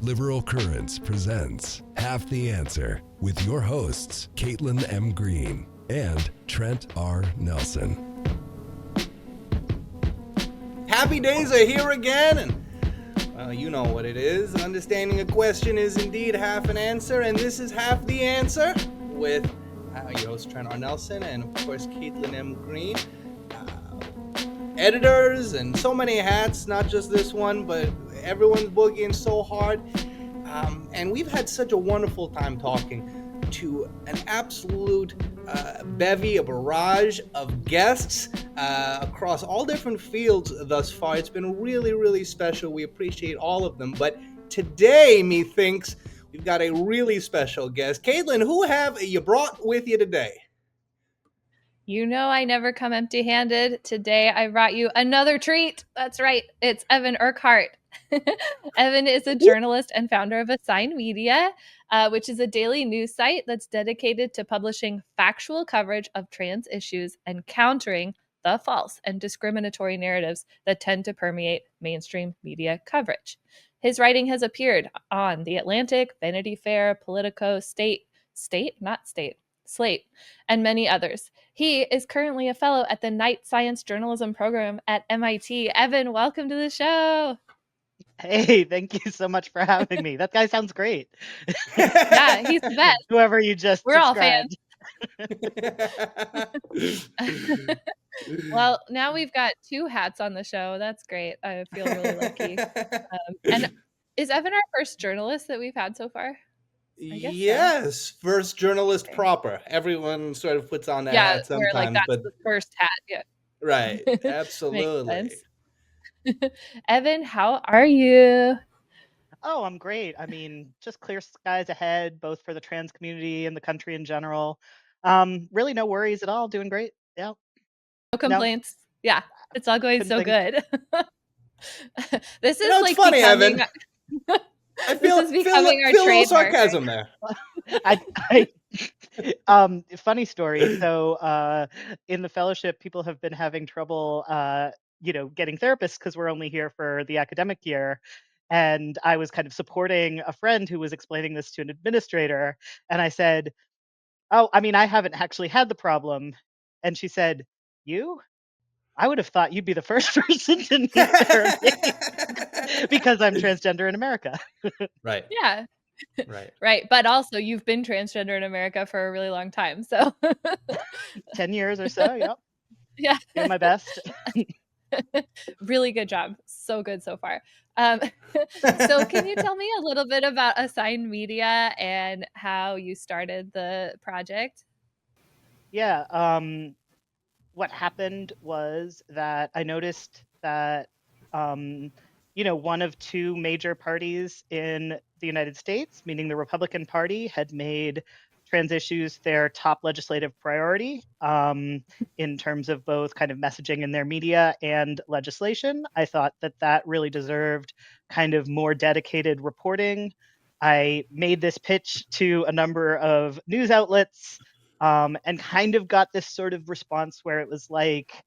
Liberal Currents presents Half the Answer with your hosts, Caitlin M. Green and Trent R. Nelson. Happy days are here again, and well, you know what it is. Understanding a question is indeed half an answer, and this is Half the Answer with your host, Trent R. Nelson, and of course, Caitlin M. Green. Editors and so many hats, not just this one, but everyone's boogieing so hard. And we've had such a wonderful time talking to an absolute bevy, a barrage of guests across all different fields thus far. It's been really, really special. We appreciate all of them. But today, methinks, we've got a really special guest. Caitlin, who have you brought with you today? You know I never come empty-handed. Today I brought you another treat. That's right. It's Evan Urquhart. Evan is a journalist and founder of Assigned Media, which is a daily news site that's dedicated to publishing factual coverage of trans issues and countering the false and discriminatory narratives that tend to permeate mainstream media coverage. His writing has appeared on The Atlantic, Vanity Fair, Politico, Slate, and many others. He is currently a fellow at the Knight Science Journalism program at MIT. Evan, welcome to the show. Hey, thank you so much for having me. That guy sounds great. Yeah, he's the best. Whoever you just We're described. All fans. Well, now we've got two hats on the show. That's great. I feel really lucky. And is Evan our first journalist that we've had so far? Yes, so. First journalist proper. Everyone sort of puts on that hat sometimes, like that's but the first hat. Yeah, right. Absolutely. Evan, how are you? Oh, I'm great. I mean, just clear skies ahead, both for the trans community and the country in general. Really no worries at all. Doing great. Yeah. No complaints. No. Yeah, it's all going so good. This is like funny, becoming... Evan. I feel a little sarcasm there. Funny story. So in the fellowship, people have been having trouble, getting therapists because we're only here for the academic year. And I was kind of supporting a friend who was explaining this to an administrator. And I said, oh, I mean, I haven't actually had the problem. And she said, you? I would have thought you'd be the first person to need therapy because I'm transgender in America. Right. Yeah. Right. But also you've been transgender in America for a really long time. So 10 years or so. Yep. Yeah. Doing my best. Really good job. So good so far. So can you tell me a little bit about Assigned Media and how you started the project? Yeah. What happened was that I noticed that, one of two major parties in the United States, meaning the Republican Party, had made trans issues their top legislative priority in terms of both kind of messaging in their media and legislation. I thought that really deserved kind of more dedicated reporting. I made this pitch to a number of news outlets and kind of got this sort of response where it was like,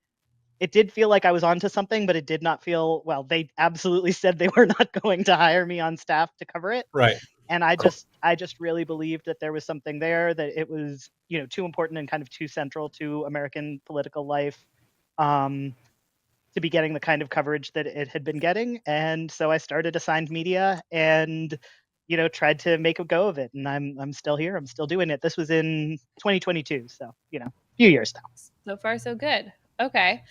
it did feel like I was onto something, but it did not feel, well, they absolutely said they were not going to hire me on staff to cover it. Right. And I just really believed that there was something there, that it was, too important and kind of too central to American political life to be getting the kind of coverage that it had been getting. And so I started Assigned Media and tried to make a go of it, and I'm still here. I'm still doing it. This was in 2022, so a few years now. So far, so good. Okay,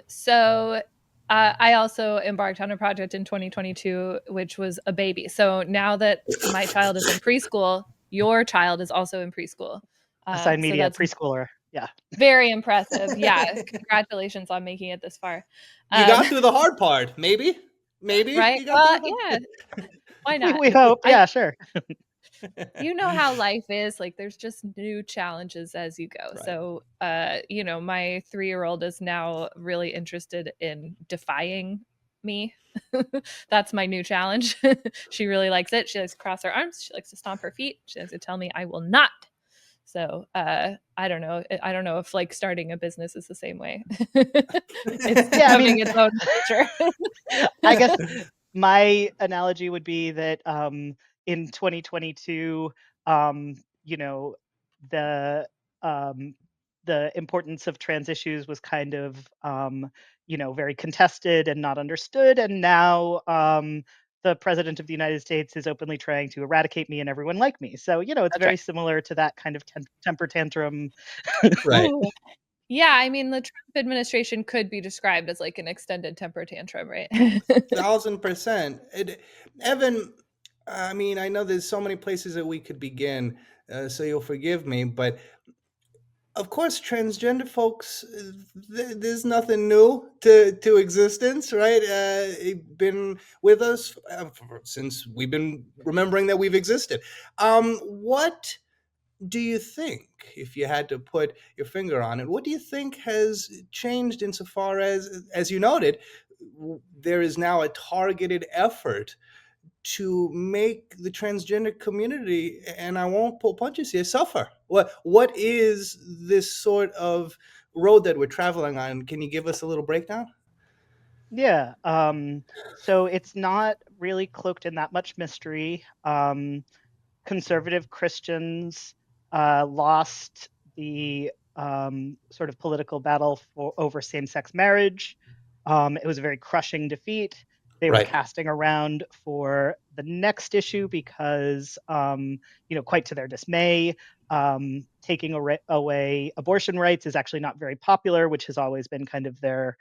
so I also embarked on a project in 2022, which was a baby. So now that my child is in preschool, your child is also in preschool. Assigned Media preschooler. Yeah. Very impressive. Yeah. Congratulations on making it this far. You got through the hard part, maybe. Right. Yeah. Why not? We hope. Yeah, sure. You know how life is. Like, there's just new challenges as you go. Right. So, my 3-year-old is now really interested in defying me. That's my new challenge. She really likes it. She likes to cross her arms. She likes to stomp her feet. She likes to tell me I will not. So I don't know. I don't know if like starting a business is the same way. It's having its own nature. I guess my analogy would be that in 2022, you know, the um, the importance of trans issues was kind of very contested and not understood, and now the president of the United States is openly trying to eradicate me and everyone like me. So it's That's right. very similar to that kind of temper tantrum. Right. Yeah, I mean, the Trump administration could be described as like an extended temper tantrum, right? 1000%. Evan, I mean, I know there's so many places that we could begin, so you'll forgive me, but of course, transgender folks, there's nothing new to existence, right? Been with us since we've been remembering that we've existed. What do you think, if you had to put your finger on it, what do you think has changed insofar as you noted, there is now a targeted effort to make the transgender community, and I won't pull punches here, suffer? What is this sort of road that we're traveling on? Can you give us a little breakdown? Yeah. So it's not really cloaked in that much mystery. Conservative Christians lost the sort of political battle over same sex marriage. It was a very crushing defeat. They were Right. casting around for the next issue because, quite to their dismay, taking away abortion rights is actually not very popular, which has always been kind of their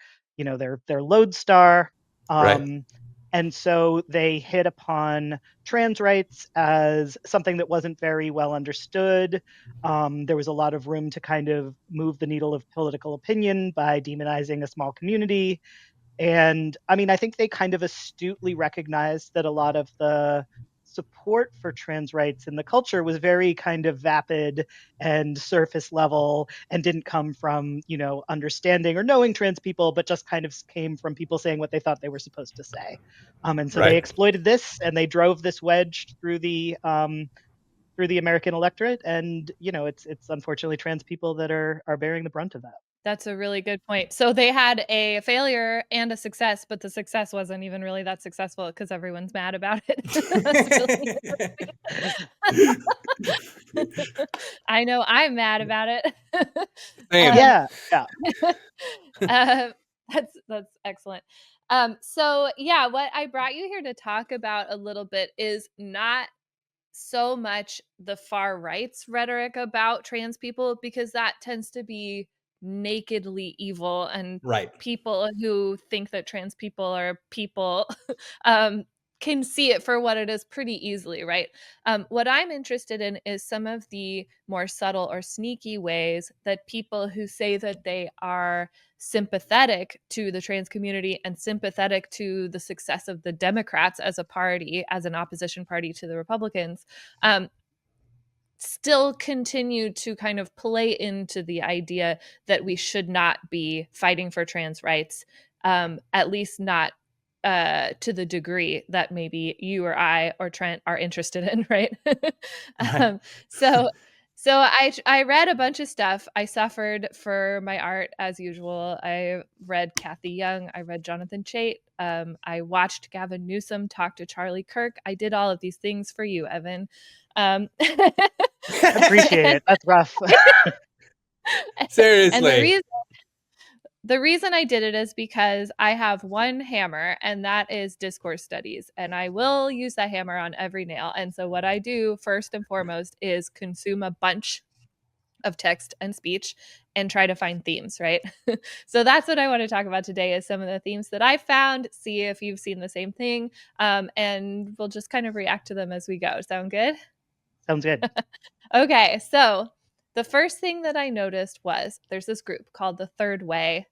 lodestar. Right. And so they hit upon trans rights as something that wasn't very well understood. There was a lot of room to kind of move the needle of political opinion by demonizing a small community. And I mean, I think they kind of astutely recognized that a lot of the support for trans rights in the culture was very kind of vapid and surface level and didn't come from, understanding or knowing trans people, but just kind of came from people saying what they thought they were supposed to say. And so they Right. exploited this and they drove this wedge through the American electorate. And, it's unfortunately trans people that are bearing the brunt of that. That's a really good point. So they had a failure and a success, but the success wasn't even really that successful because everyone's mad about it. That's really I know I'm mad about it. Same. Yeah. Yeah. That's excellent. So yeah, what I brought you here to talk about a little bit is not so much the far right's rhetoric about trans people, because that tends to be nakedly evil, and Right. people who think that trans people are people um, can see it for what it is pretty easily, right? What I'm interested in is some of the more subtle or sneaky ways that people who say that they are sympathetic to the trans community and sympathetic to the success of the Democrats as a party, as an opposition party to the Republicans, still continue to kind of play into the idea that we should not be fighting for trans rights, at least not to the degree that maybe you or I or Trent are interested in, right? Right. um, so I read a bunch of stuff. I suffered for my art as usual. I read Kathy Young. I read Jonathan Chait. I watched Gavin Newsom talk to Charlie Kirk. I did all of these things for you, Evan. Appreciate and, it. That's rough. and the Seriously. reason I did it is because I have one hammer, and that is discourse studies, and I will use that hammer on every nail. And so what I do first and foremost is consume a bunch of text and speech and try to find themes, right? So that's what I want to talk about today, is some of the themes that I found, see if you've seen the same thing, and we'll just kind of react to them as we go. Sound good? Sounds good. Okay, so the first thing that I noticed was there's this group called the Third Way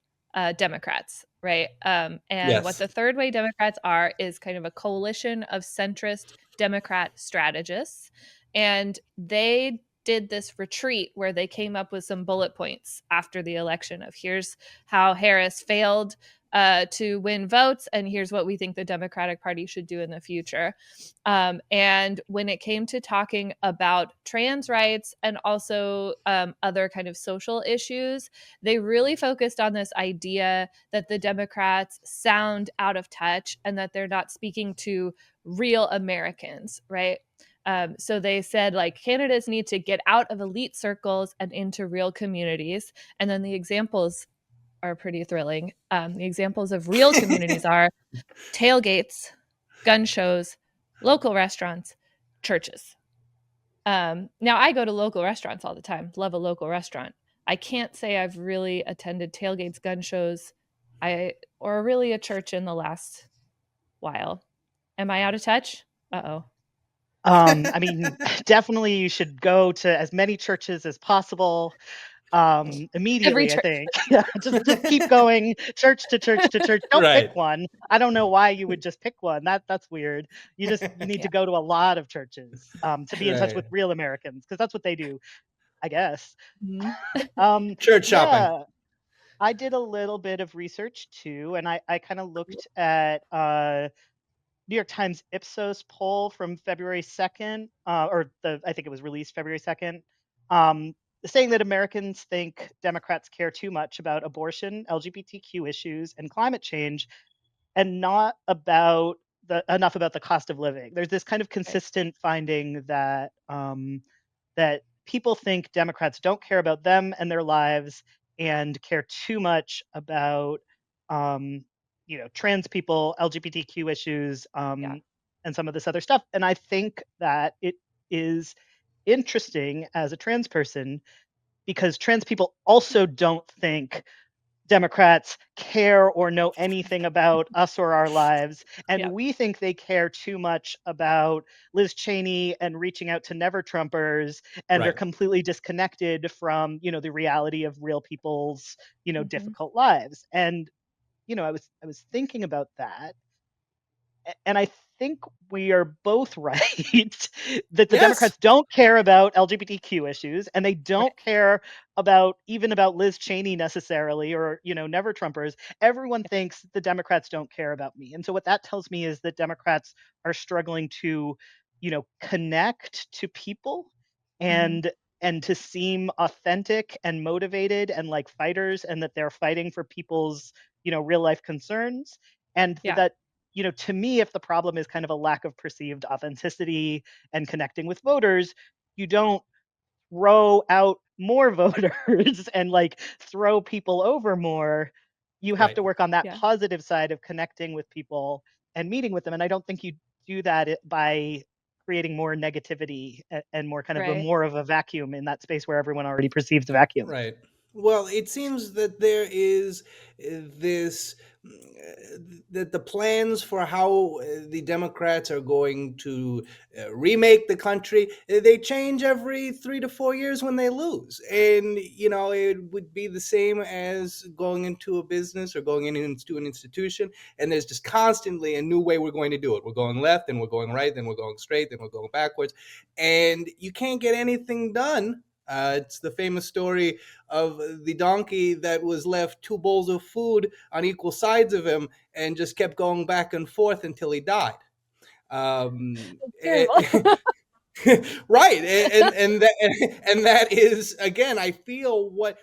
Democrats, right? And what Yes. the Third Way Democrats are is kind of a coalition of centrist Democrat strategists. And they did this retreat where they came up with some bullet points after the election of here's how Harris failed to win votes, and here's what we think the Democratic Party should do in the future. And when it came to talking about trans rights and also other kind of social issues, they really focused on this idea that the Democrats sound out of touch and that they're not speaking to real Americans, right? So they said, like, candidates need to get out of elite circles and into real communities. And then the examples are pretty thrilling. The examples of real communities are tailgates, gun shows, local restaurants, churches. Now, I go to local restaurants all the time, love a local restaurant. I can't say I've really attended tailgates, gun shows, or really a church in the last while. Am I out of touch? Uh-oh. I mean, definitely you should go to as many churches as possible Every immediately, I church. think. Yeah, just keep going church to church to church. Don't pick Right. one. I don't know why you would just pick one. That's weird. You need to Yeah. go to a lot of churches to be in touch Right. with real Americans, because that's what they do, I guess. Mhm. Church shopping. Yeah, I did a little bit of research too, and I kind of looked at New York Times Ipsos poll from February 2nd, I think it was released February 2nd, um, saying that Americans think Democrats care too much about abortion, LGBTQ issues, and climate change, and not about enough about the cost of living. There's this kind of Right. consistent finding that that people think Democrats don't care about them and their lives and care too much about um, trans people, LGBTQ issues, Yeah. and some of this other stuff. And I think that it is interesting as a trans person because trans people also don't think Democrats care or know anything about us or our lives. And Yeah. we think they care too much about Liz Cheney and reaching out to never Trumpers, and they're Right. completely disconnected from, the reality of real people's, Hmm. difficult lives. And, I was thinking about that, and I think we are both right that the Yes. Democrats don't care about LGBTQ issues, and they Right. don't care about Liz Cheney necessarily, or never Trumpers. Everyone thinks the Democrats don't care about me, and so what that tells me is that Democrats are struggling to connect to people, Hmm. and to seem authentic and motivated and like fighters, and that they're fighting for people's real life concerns, and Yeah. that to me, if the problem is kind of a lack of perceived authenticity and connecting with voters, you don't throw out more voters and like throw people over more. You have Right. to work on that Yeah. positive side of connecting with people and meeting with them. And I don't think you do that by creating more negativity and more kind of Right. more of a vacuum in that space where everyone already perceives the vacuum. Right. Well, it seems that there is this that the plans for how the Democrats are going to remake the country, they change every 3 to 4 years when they lose, and it would be the same as going into a business or going into an institution, and there's just constantly a new way we're going to do it. We're going left, then we're going right, then we're going straight, then we're going backwards, and you can't get anything done. It's the famous story of the donkey that was left two bowls of food on equal sides of him and just kept going back and forth until he died. Um, Terrible. right, and that is, again, I feel, what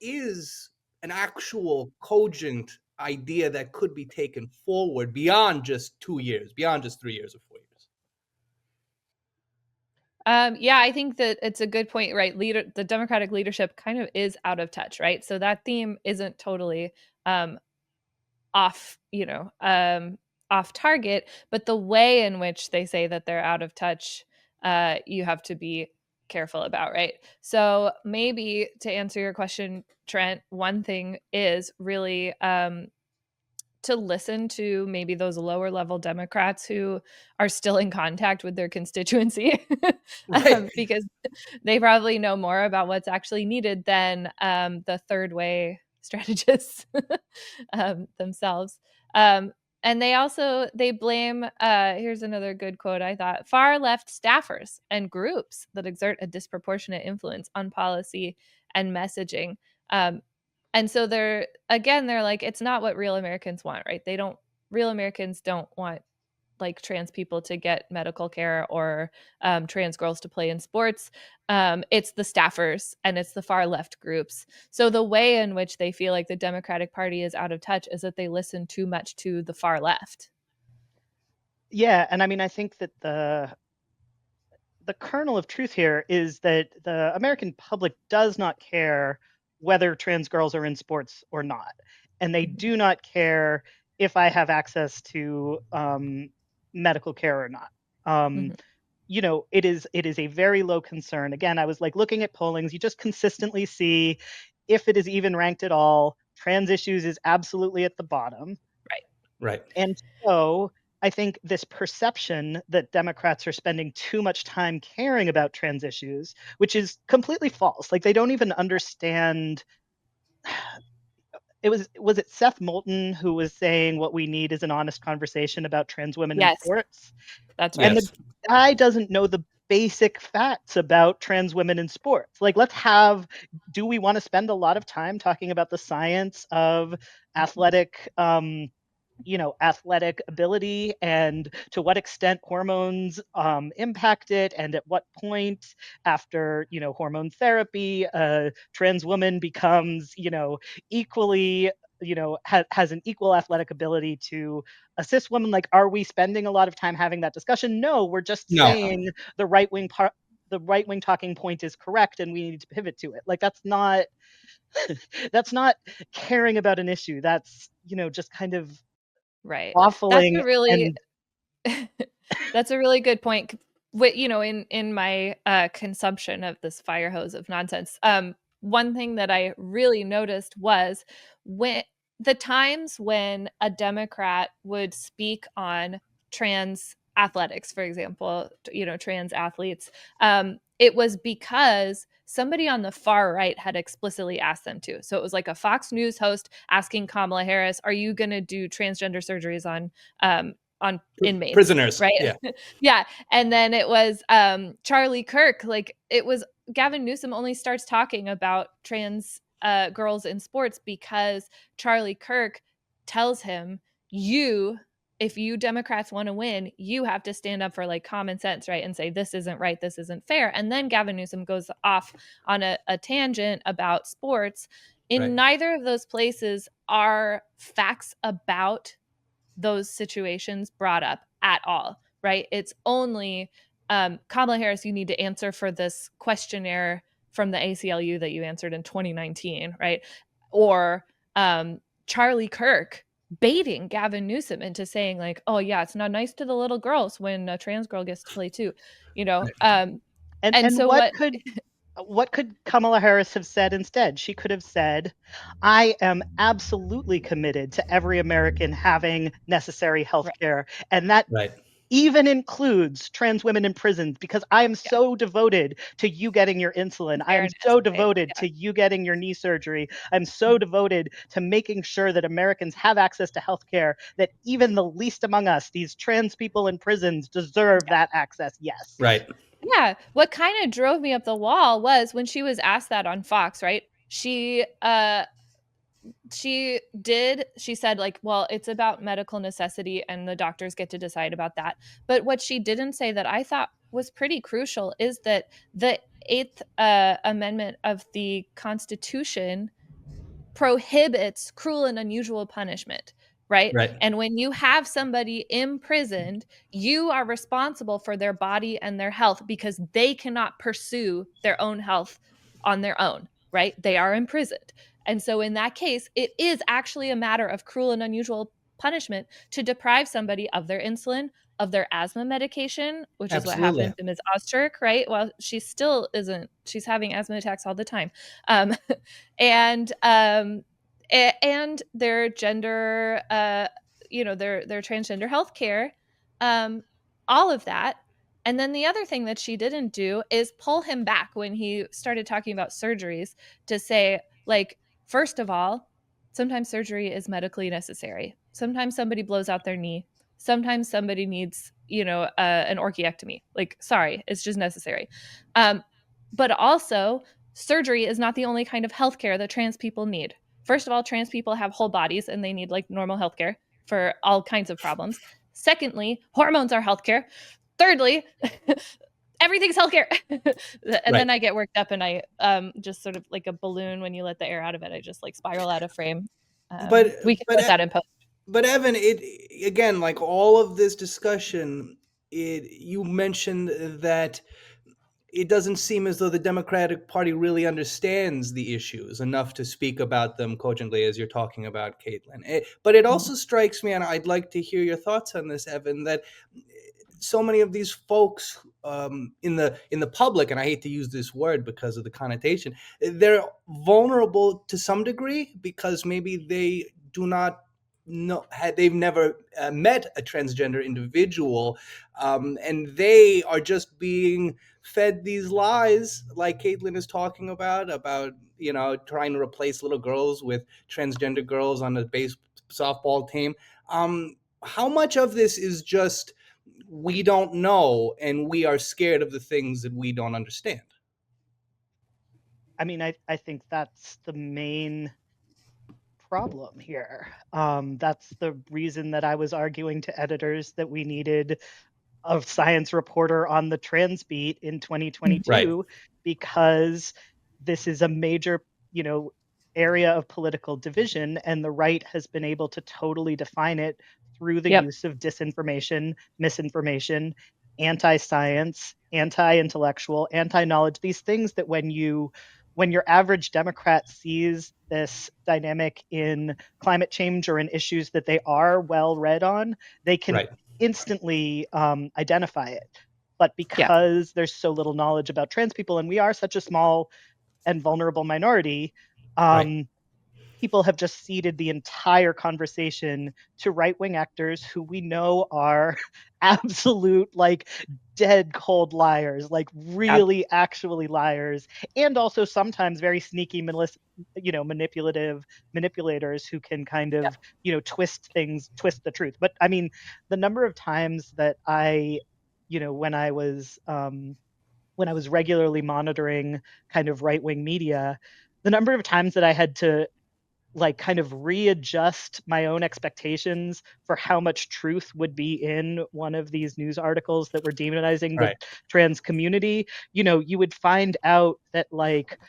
is an actual cogent idea that could be taken forward beyond just 2 years, beyond just 3 years or 4 years. Yeah, I think that it's a good point, right? The Democratic leadership kind of is out of touch, right? So that theme isn't totally um, off, off target, but the way in which they say that they're out of touch, you have to be careful about, right? So maybe to answer your question, Trent, one thing is really to listen to maybe those lower level Democrats who are still in contact with their constituency, Right. because they probably know more about what's actually needed than the third way strategists themselves. Um, and they blame, here's another good quote I thought, far left staffers and groups that exert a disproportionate influence on policy and messaging. Um, And so they're like, it's not what real Americans want, right? Real Americans don't want like trans people to get medical care or trans girls to play in sports. It's the staffers and it's the far left groups. So the way in which they feel like the Democratic Party is out of touch is that they listen too much to the far left. Yeah, and I mean, I think that the kernel of truth here is that the American public does not care whether trans girls are in sports or not, and they do not care if I have access to medical care or not. Mm-hmm. It is a very low concern. Again, I was like looking at pollings. You just consistently see, if it is even ranked at all, trans issues is absolutely at the bottom. Right. And so I think this perception that Democrats are spending too much time caring about trans issues, which is completely false. Like, they don't even understand. Was it Seth Moulton who was saying what we need is an honest conversation about trans women in Yes, sports? that's right. And the guy doesn't know the basic facts about trans women in sports. Like, do we want to spend a lot of time talking about the science of athletic athletic ability, and to what extent hormones impact it, and at what point after hormone therapy a trans woman becomes equally has an equal athletic ability to assist women? Like, are we spending a lot of time having that discussion? No, we're just No. saying the right wing talking point is correct and we need to pivot to it. Like, that's not that's not caring about an issue. That's just kind of Right. That's waffling. a really And that's a really good point. In my consumption of this fire hose of nonsense, one thing that I really noticed was when the times when a Democrat would speak on trans athletics, for example, trans athletes, it was because somebody on the far right had explicitly asked them to. So it was like a Fox News host asking Kamala Harris, "Are you going to do transgender surgeries on inmates?" Prisoners. Right? Yeah. Yeah. And then it was Charlie Kirk. Like, it was Gavin Newsom only starts talking about trans girls in sports because Charlie Kirk tells him, if you Democrats want to win, you have to stand up for like common sense, right? And say, this isn't right, this isn't fair. And then Gavin Newsom goes off on a tangent about sports. In Right. neither of those places are facts about those situations brought up at all, right? It's only Kamala Harris, you need to answer for this questionnaire from the ACLU that you answered in 2019, right? Or Charlie Kirk baiting Gavin Newsom into saying like, "Oh yeah, it's not nice to the little girls when a trans girl gets to play too," and and so what could Kamala Harris have said instead? She could have said, "I am absolutely committed to every American having necessary health care, and that Right. even includes trans women in prisons, because I am so devoted to you getting your insulin. I am fairness, so right? devoted to you getting your knee surgery. I'm so devoted to making sure that Americans have access to health care, that even the least among us, these trans people in prisons, deserve that access." Yes. Right. Yeah. What kind of drove me up the wall was when she was asked that on Fox, right? She said like, well, it's about medical necessity and the doctors get to decide about that. But what she didn't say that I thought was pretty crucial is that the Eighth Amendment of the Constitution prohibits cruel and unusual punishment, right? Right. And when you have somebody imprisoned, you are responsible for their body and their health because they cannot pursue their own health on their own, right? They are imprisoned. And so in that case, it is actually a matter of cruel and unusual punishment to deprive somebody of their insulin, of their asthma medication, which is what Absolutely. happened to Ms. Osterk, right? Well, she still isn't, she's having asthma attacks all the time. And their gender, their transgender healthcare, all of that. And then the other thing that she didn't do is pull him back when he started talking about surgeries to say, like, first of all, sometimes surgery is medically necessary. Sometimes somebody blows out their knee. Sometimes somebody needs, an orchiectomy. Like, sorry, it's just necessary. But also, surgery is not the only kind of healthcare that trans people need, First of all, trans people have whole bodies and they need like normal healthcare for all kinds of problems. Secondly, hormones are healthcare. Thirdly, everything's healthcare. And then I get worked up and I just sort of like a balloon when you let the air out of it. I just like spiral out of frame. But We can put that in post. But Evan, it again, like all of this discussion, you mentioned that it doesn't seem as though the Democratic Party really understands the issues enough to speak about them cogently, as you're talking about, Caitlin. But it also strikes me, and I'd like to hear your thoughts on this, Evan, that so many of these folks in the public, and I hate to use this word because of the connotation, they're vulnerable to some degree because maybe they do not know, they've never met a transgender individual, and they are just being fed these lies, like Caitlin is talking about trying to replace little girls with transgender girls on a base softball team. How much of this is just we don't know and we are scared of the things that we don't understand? I mean, I think that's the main problem here. That's the reason that I was arguing to editors that we needed a science reporter on the trans beat in 2022, because this is a major, area of political division, and the right has been able to totally define it through the use of disinformation, misinformation, anti-science, anti-intellectual, anti-knowledge, these things that when your average Democrat sees this dynamic in climate change or in issues that they are well read on, they can instantly identify it. But because there's so little knowledge about trans people, and we are such a small and vulnerable minority, people have just ceded the entire conversation to right-wing actors who we know are absolute, like, dead cold liars, like really actually liars, and also sometimes very sneaky manipulative manipulators who can kind of twist the truth. But I mean, the number of times that when I was regularly monitoring kind of right-wing media, the number of times that I had to like kind of readjust my own expectations for how much truth would be in one of these news articles that were demonizing the trans community, you would find out that like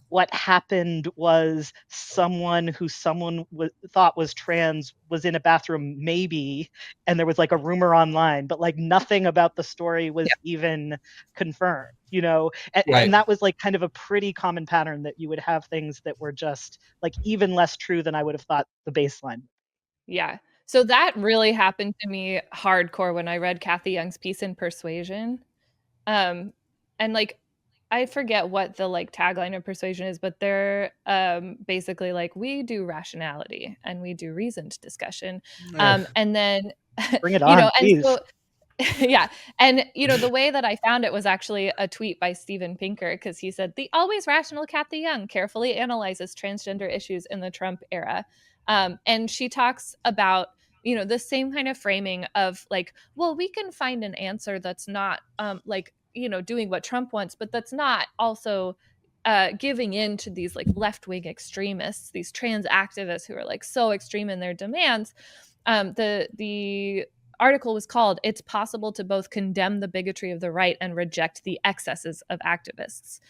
what happened was someone who thought was trans was in a bathroom maybe, and there was like a rumor online, but like nothing about the story was even confirmed, and that was like kind of a pretty common pattern, that you would have things that were just like even less true than I would have thought the baseline. Yeah. So that really happened to me hardcore when I read Kathy Young's piece in Persuasion. And like I forget what the like tagline of Persuasion is, but they're basically like, we do rationality and we do reasoned discussion. And then bring it on, and please. so yeah. And the way that I found it was actually a tweet by Steven Pinker, because he said the always rational Kathy Young carefully analyzes transgender issues in the Trump era. And she talks about the same kind of framing of like, well, we can find an answer that's not like doing what Trump wants, but that's not also giving in to these like left-wing extremists, these trans activists who are like so extreme in their demands. The article was called "It's Possible to Both Condemn the Bigotry of the Right and Reject the Excesses of Activists."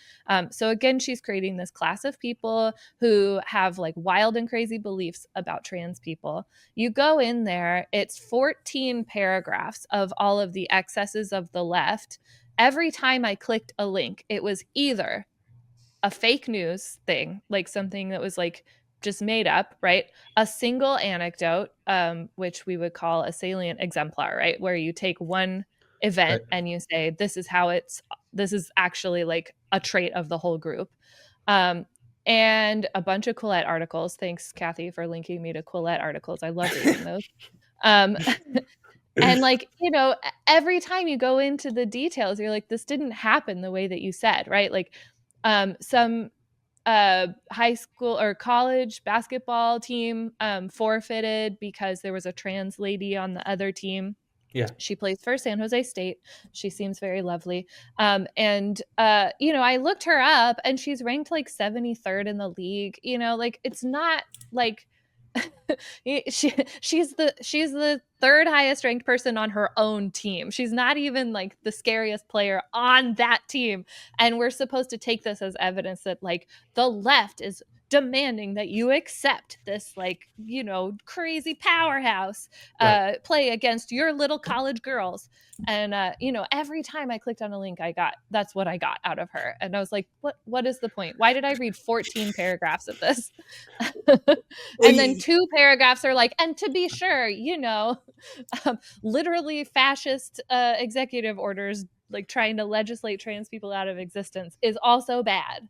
So again, she's creating this class of people who have like wild and crazy beliefs about trans people. You go in there, it's 14 paragraphs of all of the excesses of the left. Every time I clicked a link, it was either a fake news thing, like something that was like just made up, right? A single anecdote, which we would call a salient exemplar, right? Where you take one event and you say, this is actually like a trait of the whole group. And a bunch of Quillette articles. Thanks, Kathy, for linking me to Quillette articles. I love reading those. And like, every time you go into the details, you're like, this didn't happen the way that you said, right? Like some high school or college basketball team forfeited because there was a trans lady on the other team. Yeah. She plays for San Jose State. She seems very lovely. And I looked her up and she's ranked like 73rd in the league. Like it's not like she's the third highest ranked person on her own team. She's not even like the scariest player on that team. And we're supposed to take this as evidence that like the left is demanding that you accept this like crazy powerhouse play against your little college girls. And every time I clicked on a link, that's what I got out of her. And I was like, what is the point? Why did I read 14 paragraphs of this? And then 2 paragraphs are like, and to be sure, literally fascist executive orders like trying to legislate trans people out of existence is also bad.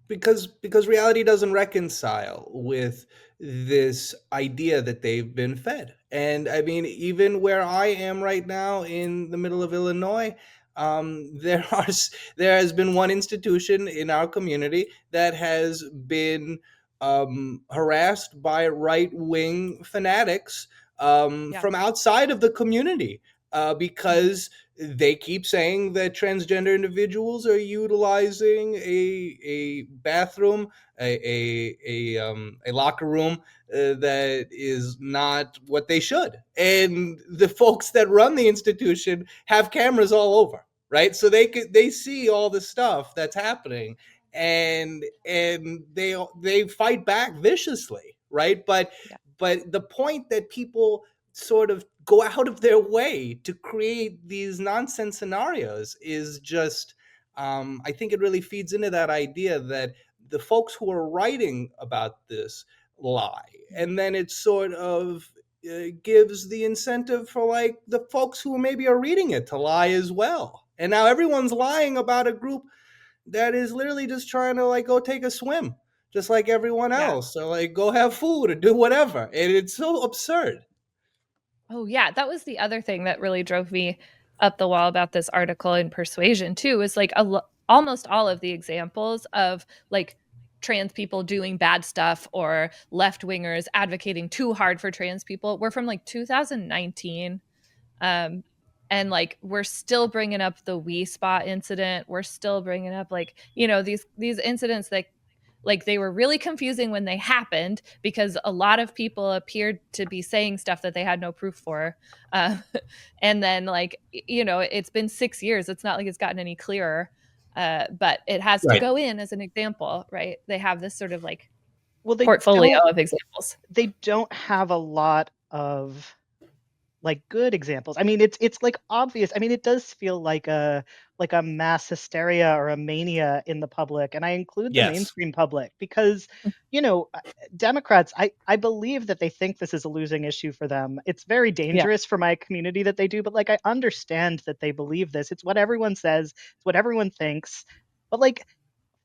Because reality doesn't reconcile with this idea that they've been fed. And I mean, even where I am right now in the middle of Illinois, there has been one institution in our community that has been harassed by right wing fanatics from outside of the community because they keep saying that transgender individuals are utilizing a bathroom, a locker room that is not what they should. And the folks that run the institution have cameras all over, right? So they see all the stuff that's happening, and they fight back viciously, right? But the point that people sort of go out of their way to create these nonsense scenarios is just I think it really feeds into that idea that the folks who are writing about this lie, and then it sort of gives the incentive for like the folks who maybe are reading it to lie as well. And now everyone's lying about a group that is literally just trying to like go take a swim just like everyone else, or like go have food or do whatever, and it's so absurd. Oh, yeah. That was the other thing that really drove me up the wall about this article in Persuasion, too, is like almost all of the examples of like trans people doing bad stuff or left wingers advocating too hard for trans people were from like 2019. And like we're still bringing up the Wii Spot incident. We're still bringing up like, these incidents that like they were really confusing when they happened because a lot of people appeared to be saying stuff that they had no proof for. uh, and then like it's been 6 years. It's not like it's gotten any clearer, but it has to go in as an example, right? They have this sort of like portfolio of examples. They don't have a lot of like good examples. I mean, it's like obvious. I mean, it does feel like a mass hysteria or a mania in the public, and I include the mainstream public because Democrats, I believe that they think this is a losing issue for them. It's very dangerous for my community that they do, but like I understand that they believe this. It's what everyone says, it's what everyone thinks. But like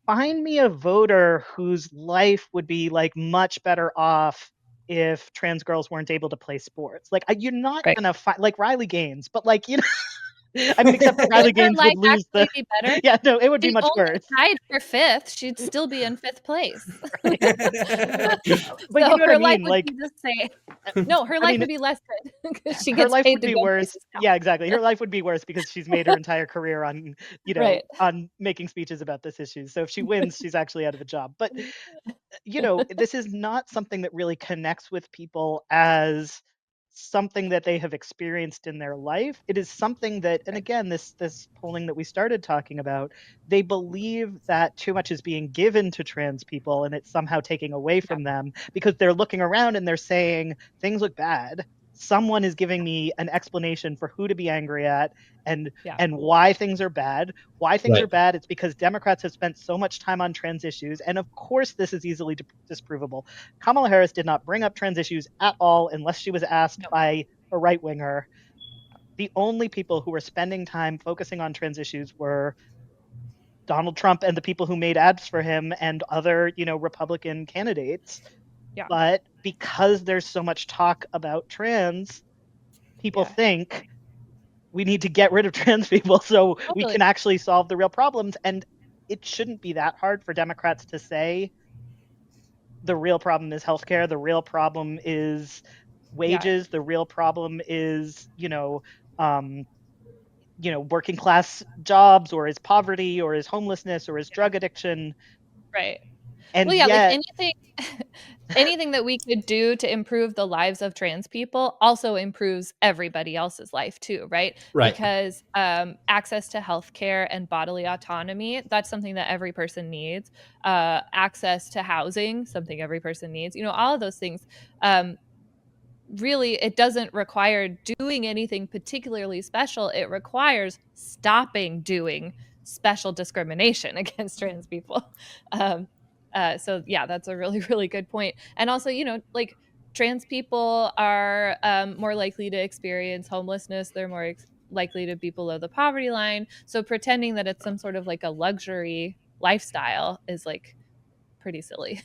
find me a voter whose life would be like much better off if trans girls weren't able to play sports. Like you're not gonna find like Riley Gaines, but like I mean, except for Riley Gaines would lose the. Be better? Yeah, no, it would be much worse. Tied for 5th, she'd still be in 5th place. But so you know what I mean? Like, be the same. No, her life would be less good because she gets her life paid would to be go worse. Yeah, exactly. Her life would be worse because she's made her entire career on, on making speeches about this issue. So if she wins, she's actually out of a job. But this is not something that really connects with people as something that they have experienced in their life. It is something that, and again, this polling that we started talking about, they believe that too much is being given to trans people and it's somehow taking away from them because they're looking around and they're saying things look bad. Someone is giving me an explanation for who to be angry at and why things are bad. Why things are bad, it's because Democrats have spent so much time on trans issues. And of course, this is easily disprovable. Kamala Harris did not bring up trans issues at all unless she was asked by a right winger. The only people who were spending time focusing on trans issues were Donald Trump and the people who made ads for him and other, Republican candidates. Yeah. But because there's so much talk about trans, people think we need to get rid of trans people so we can actually solve the real problems. And it shouldn't be that hard for Democrats to say the real problem is healthcare. The real problem is wages. The real problem is, working class jobs, or is poverty, or is homelessness, or is drug addiction. Right. And Well, yeah, like yet, anything that we could do to improve the lives of trans people also improves everybody else's life too, right? Right. Because access to healthcare and bodily autonomy, that's something that every person needs. Access to housing, something every person needs. All of those things. Really, it doesn't require doing anything particularly special. It requires stopping doing special discrimination against trans people. So yeah, that's a really, really good point. And also, like trans people are more likely to experience homelessness. They're more likely to be below the poverty line. So pretending that it's some sort of like a luxury lifestyle is like pretty silly.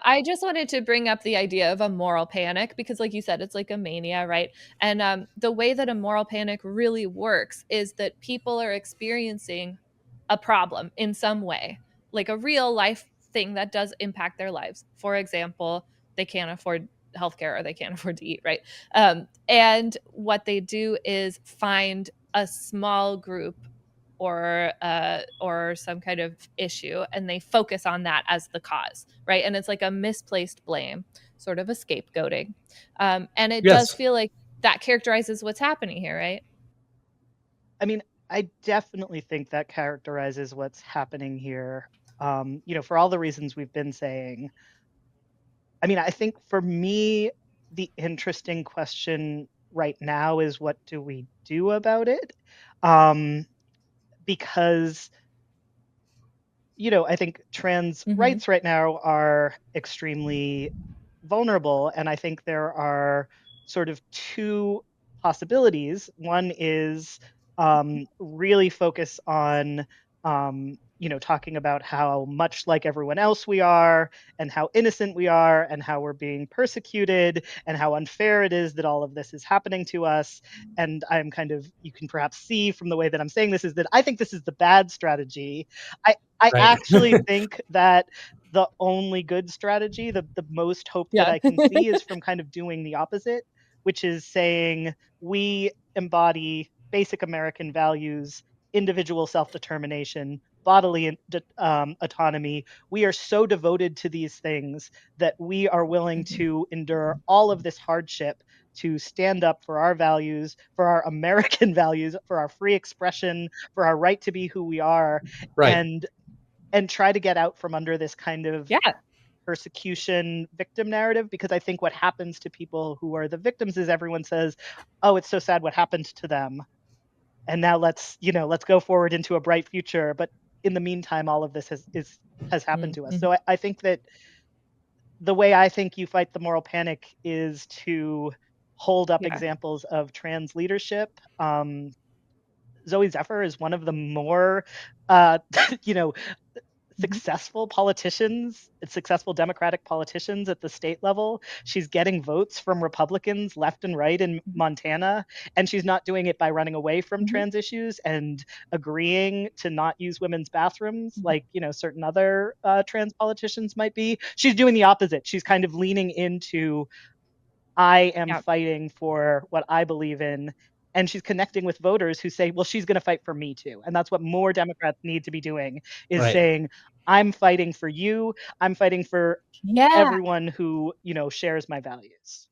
I just wanted to bring up the idea of a moral panic because, like you said, it's like a mania, right? And the way that a moral panic really works is that people are experiencing a problem in some way, like a real life thing that does impact their lives. For example, they can't afford healthcare or they can't afford to eat, right? And what they do is find a small group or some kind of issue, and they focus on that as the cause, right? And it's like a misplaced blame, sort of a scapegoating. And it does feel like that characterizes what's happening here, right? I mean, I definitely think that characterizes what's happening here. For all the reasons we've been saying. I mean, I think for me, the interesting question right now is, what do we do about it? Because I think trans rights right now are extremely vulnerable, and I think there are sort of two possibilities. One is really focus on talking about how much like everyone else we are, and how innocent we are, and how we're being persecuted, and how unfair it is that all of this is happening to us. And you can perhaps see from the way that I'm saying this, is that I think this is the bad strategy. I Right. actually think that the only good strategy, the most hope that Yeah. I can see, is from kind of doing the opposite, which is saying we embody basic American values, individual self-determination, bodily autonomy. We are so devoted to these things that we are willing to endure all of this hardship to stand up for our values, for our American values, for our free expression, for our right to be who we are, Right. and try to get out from under this kind of Yeah. persecution victim narrative. Because I think what happens to people who are the victims is everyone says, oh, it's so sad what happened to them, and now let's go forward into a bright future. But in the meantime, all of this has happened to us. So I think that the way I think you fight the moral panic is to hold up examples of trans leadership. Zoe Zephyr is one of the more successful Democratic politicians at the state level. She's getting votes from Republicans left and right in Montana, and she's not doing it by running away from trans issues and agreeing to not use women's bathrooms like certain other trans politicians might be. She's doing the opposite. She's kind of leaning into, I am fighting for what I believe in. And she's connecting with voters who say, well, she's going to fight for me too. And that's what more Democrats need to be doing, is saying, I'm fighting for you. I'm fighting for everyone who, shares my values.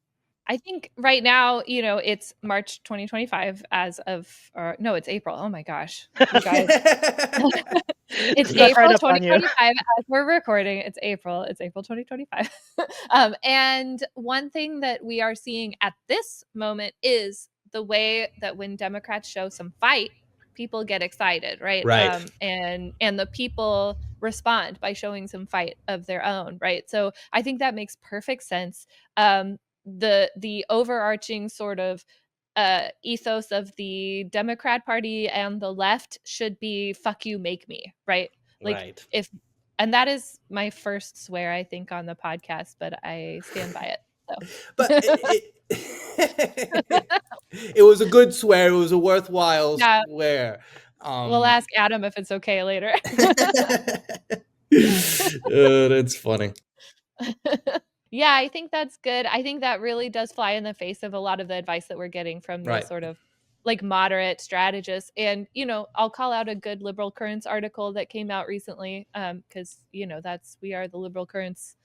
I think right now, it's March 2025 as of, or no, it's April. Oh my gosh, you guys. It's April 2025 as we're recording. It's April 2025. And one thing that we are seeing at this moment is the way that when Democrats show some fight, people get excited, right? Right. And the people respond by showing some fight of their own, right? So I think that makes perfect sense. The overarching sort of ethos of the Democrat Party and the left should be "fuck you, make me," right? Like and that is my first swear, I think, on the podcast, but I stand by it. So. But it was a good swear. It was a worthwhile swear. We'll ask Adam if it's okay later. That's funny. Yeah, I think that's good. I think that really does fly in the face of a lot of the advice that we're getting from the Right. sort of like moderate strategists. And, I'll call out a good liberal currents article that came out recently. Because, that's We Are the Liberal Currents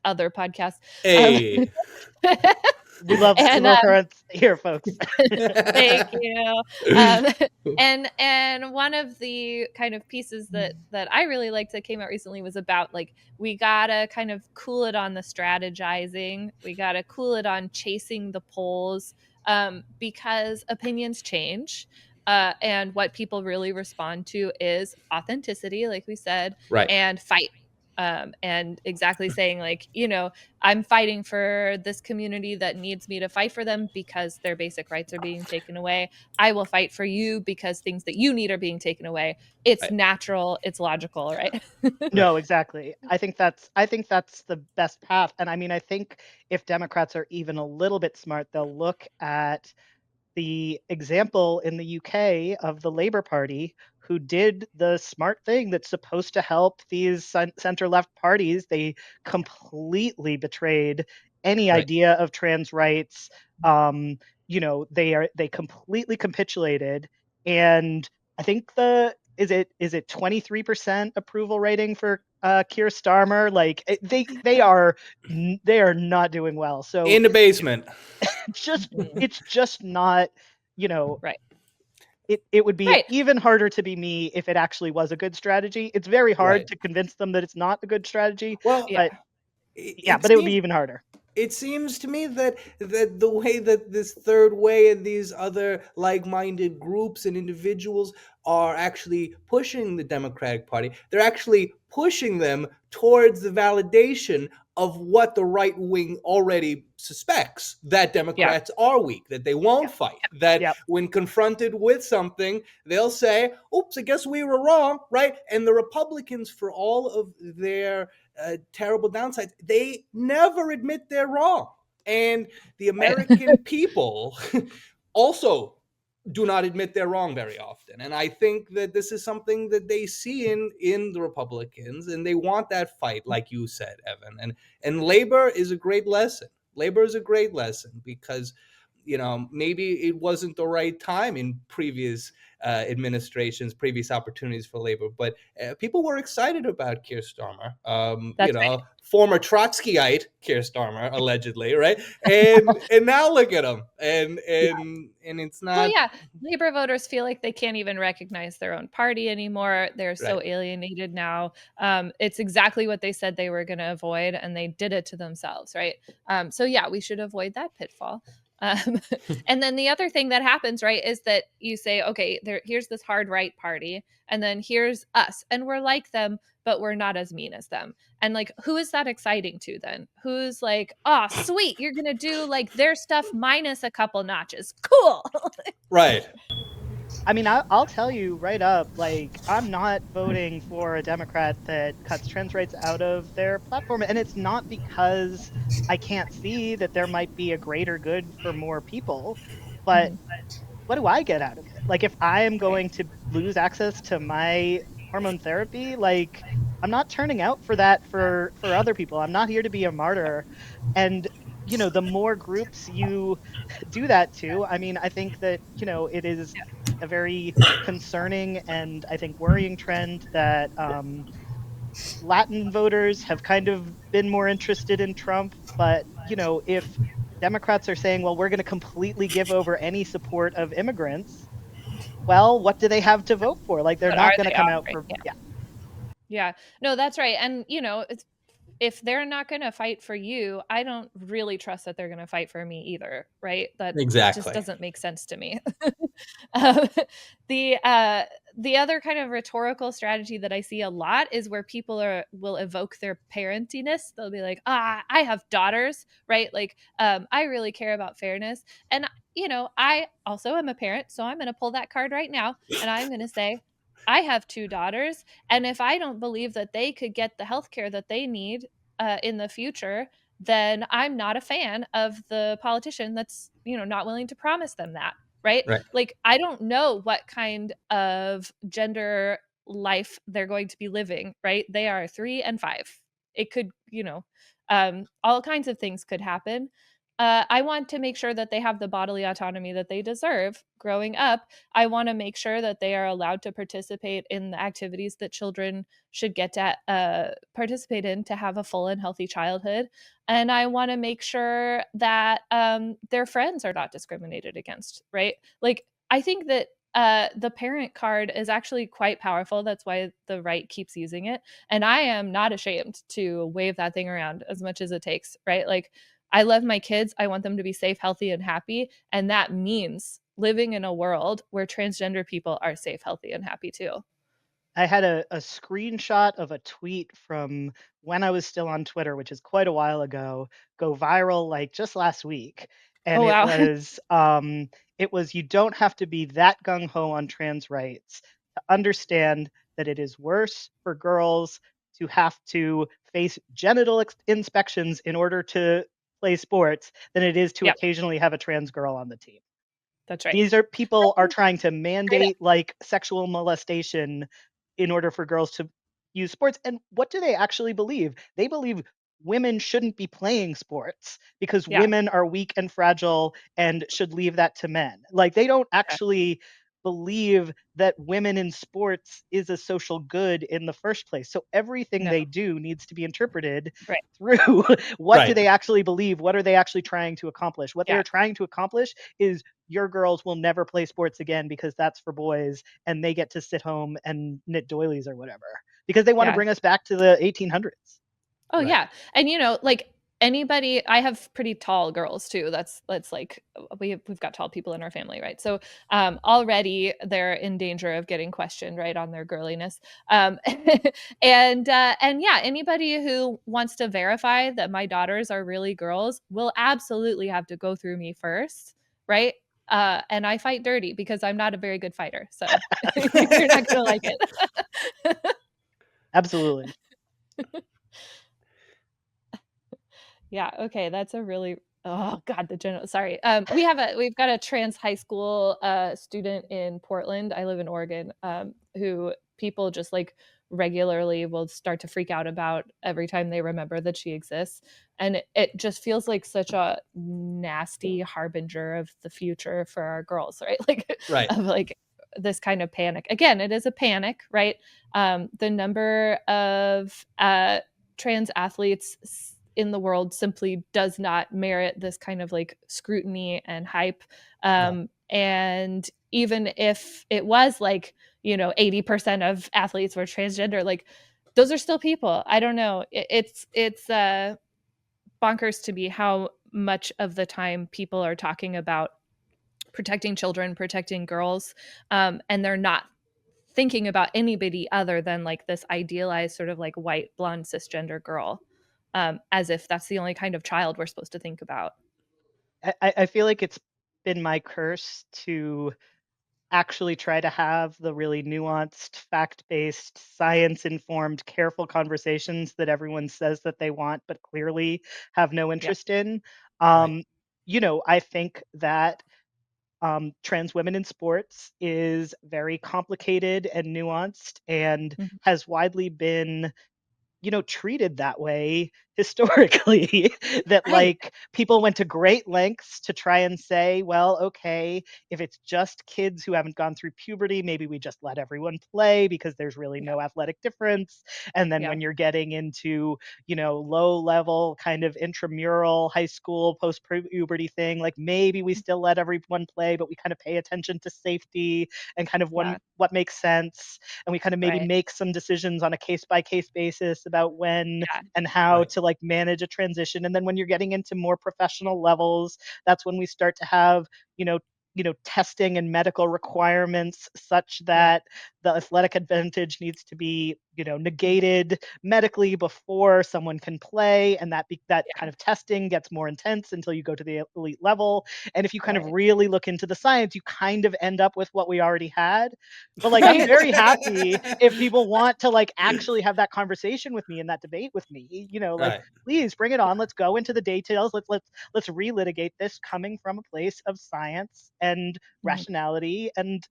other podcast. Um, Hey. We love and liberal currents here, folks. Thank you. Um, and one of the kind of pieces that I really liked that came out recently was about like we gotta kind of cool it on the strategizing. We gotta cool it on chasing the polls, because opinions change. And what people really respond to is authenticity, like we said, Right. and fight. And exactly saying like, I'm fighting for this community that needs me to fight for them because their basic rights are being taken away. I will fight for you because things that you need are being taken away. It's Right. natural, it's logical, right? Right. No, exactly. I think that's the best path. And I mean, I think if Democrats are even a little bit smart, they'll look at the example in the UK of the Labour Party, who did the smart thing that's supposed to help these center left parties. They completely betrayed any Right. idea of trans rights. They completely capitulated, and I think is it 23% approval rating for Keir Starmer? Like they are not doing well. So In the basement. Mhm. it's just not, you know, Right. it would be Right. even harder to be me if it actually was a good strategy. It's very hard Right. to convince them that it's not a good strategy, Well, Yeah. but it, yeah, it but it would be seems even harder. it seems to me that the way that this third way and these other like-minded groups and individuals are actually pushing the Democratic Party, they're actually pushing them towards the validation of what the right wing already suspects, that Yeah. Democrats are weak, that they won't Yep. fight, that Yep. when confronted with something, they'll say, oops, I guess we were wrong, right? And the Republicans, for all of their terrible downsides, they never admit they're wrong. And the Right. American people also do not admit they're wrong very often. And I think that this is something that they see in the Republicans, and they want that fight, like you said, Evan. And labor is a great lesson. Labor is a great lesson because maybe it wasn't the right time in previous administrations, previous opportunities for labor, but people were excited about Keir Starmer. That's Former Trotskyite Keir Starmer, allegedly, right? And now look at him, and it's Well, not yeah, Labor voters feel like they can't even recognize their own party anymore. They're right. so alienated now. It's exactly what they said they were going to avoid, and they did it to themselves, right? So yeah, we should avoid that pitfall. Um, and then the other thing that happens, right, is that you say, okay, here's this hard right party, and then here's us, and we're like them, but we're not as mean as them. And like, who is that exciting to then? Who's like, oh, sweet, you're gonna do like their stuff minus a couple notches. Cool. Right. I mean, I'll tell you right up, like, I'm not voting for a Democrat that cuts trans rights out of their platform. And it's not because I can't see that there might be a greater good for more people, but Mhm. what do I get out of it? Like, if I am Right. going to lose access to my hormone therapy, like, I'm not turning out for that for other people. I'm not here to be a martyr. And the more groups you do that to, I mean, I think that, it is a very concerning and I think worrying trend that Latin voters have kind of been more interested in Trump. But, if Democrats are saying, well, we're going to completely give over any support of immigrants, well, what do they have to vote for? Like, they're What are not going to they come out offering? for, Yeah. yeah, Yeah. No, that's right. And if they're not going to fight for you, I don't really trust that they're going to fight for me either, right? That just Exactly. doesn't make sense to me. um, the uh, the other kind of rhetorical strategy that I see a lot is where people will evoke their parentiness. They'll be like, I have daughters, right? Like, I really care about fairness, and I also am a parent, so I'm going to pull that card right now, and I'm going to say, I have two daughters, and if I don't believe that they could get the healthcare that they need in the future, then I'm not a fan of the politician that's not willing to promise them that, right? Right. Like, I don't know what kind of gender life they're going to be living, right? They are 3 and 5. It could, All kinds of things could happen. I want to make sure that they have the bodily autonomy that they deserve growing up. I want to make sure that they are allowed to participate in the activities that children should get to participate in to have a full and healthy childhood. And I want to make sure that their friends are not discriminated against, right? Like, I think that the parent card is actually quite powerful. That's why the right keeps using it. And I am not ashamed to wave that thing around as much as it takes, right? Like, I love my kids. I want them to be safe, healthy, and happy. And that means living in a world where transgender people are safe, healthy, and happy too. I had a screenshot of a tweet from when I was still on Twitter, which is quite a while ago, go viral like just last week. And Oh, wow. it was you don't have to be that gung ho on trans rights to understand that it is worse for girls to have to face genital inspections in order to play sports than it is to Yeah, occasionally have a trans girl on the team. that's right. These are people are trying to I know. mandate like sexual molestation in order for girls to use sports. And what do they actually believe? They believe women shouldn't be playing sports because Yeah, women are weak and fragile and should leave that to men. Like they don't yeah. actually believe that women in sports is a social good in the first place. So everything No, they do needs to be interpreted right. through what do Right. they actually believe? What are they actually trying to accomplish? What they Yeah, are trying to accomplish is your girls will never play sports again because that's for boys and they get to sit home and knit doilies or whatever because they want to yeah. bring us back to the 1800s. Oh, Right. yeah. And, like, anybody, I have pretty tall girls too. That's like, we've got tall people in our family, right? So already they're in danger of getting questioned, right, on their girliness. Um and yeah, anybody who wants to verify that my daughters are really girls will absolutely have to go through me first, right? And I fight dirty because I'm not a very good fighter. So you're not gonna like it. Absolutely. Yeah, okay, that's a really, oh god, the general, sorry. We've got a trans high school student in Portland. I live in Oregon, who people just like regularly will start to freak out about every time they remember that she exists. And it just feels like such a nasty harbinger of the future for our girls, right? Like Right. of like this kind of panic. Again, it is a panic, right? The number of trans athletes in the world simply does not merit this kind of like scrutiny and hype. No. And even if it was like, 80% of athletes were transgender, like those are still people. I don't know. It's bonkers to me how much of the time people are talking about protecting children, protecting girls, and they're not thinking about anybody other than like this idealized sort of like white blonde cisgender girl, as if that's the only kind of child we're supposed to think about. I feel like it's been my curse to actually try to have the really nuanced, fact-based, science-informed, careful conversations that everyone says that they want, but clearly have no Yeah. interest in. Right. I think that trans women in sports is very complicated and nuanced and Mhm. has widely been treated that way historically that Right. like people went to great lengths to try and say, well, okay, if it's just kids who haven't gone through puberty, maybe we just let everyone play because there's really Yeah. no athletic difference. And then Yeah. when you're getting into, low level kind of intramural high school post puberty thing, like maybe we still let everyone play, but we kind of pay attention to safety and kind of Yeah. what makes sense, and we kind of maybe Right. make some decisions on a case by case basis about when Yeah. and how Right. to like manage a transition. And then when you're getting into more professional levels, that's when we start to have you know testing and medical requirements such Yeah. that the athletic advantage needs to be negated medically before someone can play, and that Yeah. kind of testing gets more intense until you go to the elite level. And if you kind of Right. really look into the science, you kind of end up with what we already had. But like I'm Right. very happy if people want to like actually have that conversation with me and that debate with me, like Right. please bring it on. Let's go into the details. Let's relitigate this coming from a place of science and Mhm. rationality and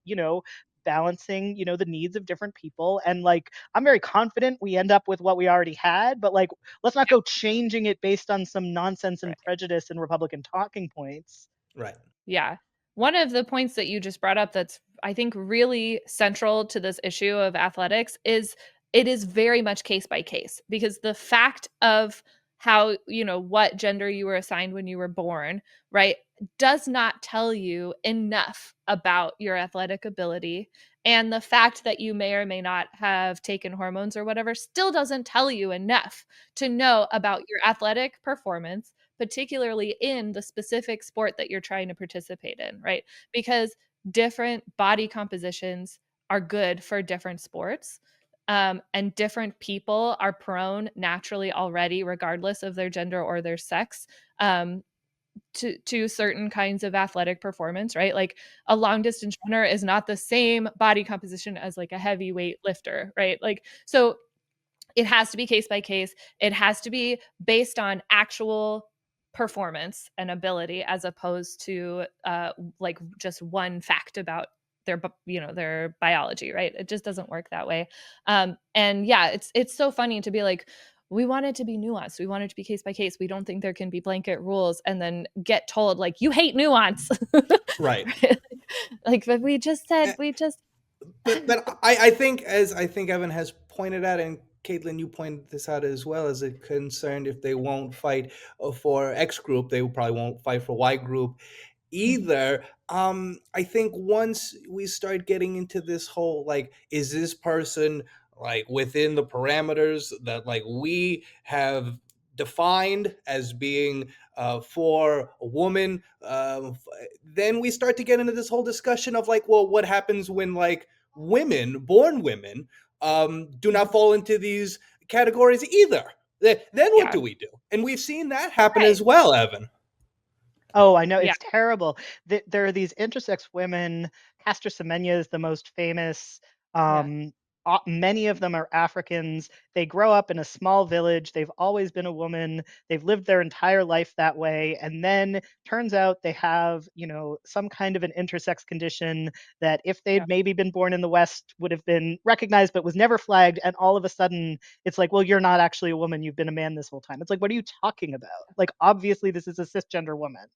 balancing, the needs of different people. And like, I'm very confident we end up with what we already had, but like, let's not go changing it based on some nonsense and Right. prejudice and Republican talking points. Right. Yeah. One of the points that you just brought up that's, I think, really central to this issue of athletics is it is very much case by case, because the fact of how, what gender you were assigned when you were born, right, does not tell you enough about your athletic ability. And the fact that you may or may not have taken hormones or whatever still doesn't tell you enough to know about your athletic performance, particularly in the specific sport that you're trying to participate in, right? Because different body compositions are good for different sports. And different people are prone naturally already, regardless of their gender or their sex, to certain kinds of athletic performance, right? Like a long distance runner is not the same body composition as like a heavyweight lifter, right? Like, so it has to be case by case. It has to be based on actual performance and ability, as opposed to like just one fact about their biology, right? It just doesn't work that way. And yeah, it's so funny to be like, we want it to be nuanced. We want it to be case by case. We don't think there can be blanket rules, and then get told like, you hate nuance. Right. Like, but we just said, But I think, as I think Evan has pointed out, and Caitlin, you pointed this out as well, as a concern, if they won't fight for X group, they probably won't fight for Y group either. I think once we start getting into this whole, like, is this person like within the parameters that like we have defined as being for a woman, then we start to get into this whole discussion of like, well, what happens when like born women, do not fall into these categories either? Then what yeah, do we do? And we've seen that happen right, as well, Evan. Oh, I know, yeah, it's terrible. There are these intersex women. Castor Semenya is the most famous. yeah, Many of them are Africans. They grow up in a small village. They've always been a woman. They've lived their entire life that way. And then turns out they have, some kind of an intersex condition that if yeah. they'd maybe been born in the West would have been recognized but was never flagged. And all of a sudden it's like, well, you're not actually a woman. You've been a man this whole time. It's like, what are you talking about? Like, obviously this is a cisgender woman.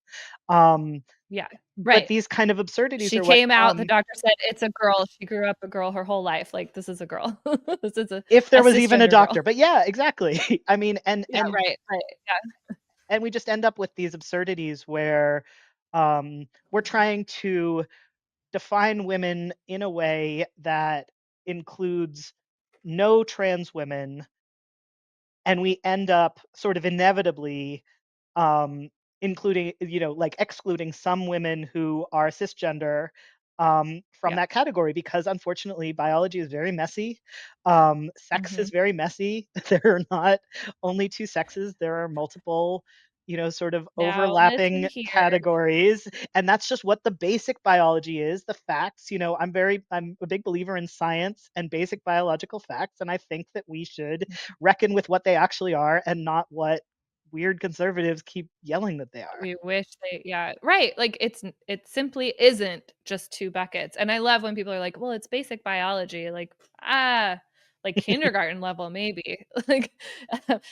Um, Yeah, but right. these kind of absurdities She are what came out, the doctor said, "It's a girl." She grew up a girl her whole life. Like, this is a girl. This is if a there was even a cisgender girl. doctor. But yeah, exactly. I mean, and Yeah, and right, right. Yeah, and we just end up with these absurdities where we're trying to define women in a way that includes no trans women, and we end up sort of inevitably um, including, like excluding some women who are cisgender from yeah. that category, because unfortunately biology is very messy. Sex is Mhm. very messy. There are not only two sexes, there are multiple, sort of Now listen overlapping here. categories. And that's just what the basic biology is, the facts. I'm a big believer in science and basic biological facts. And I think that we should reckon with what they actually are and not what weird conservatives keep yelling that they are. We wish they, yeah, right. Like, it simply isn't just two buckets. And I love when people are like, "Well, it's basic biology." Like, ah, like kindergarten level maybe. Like,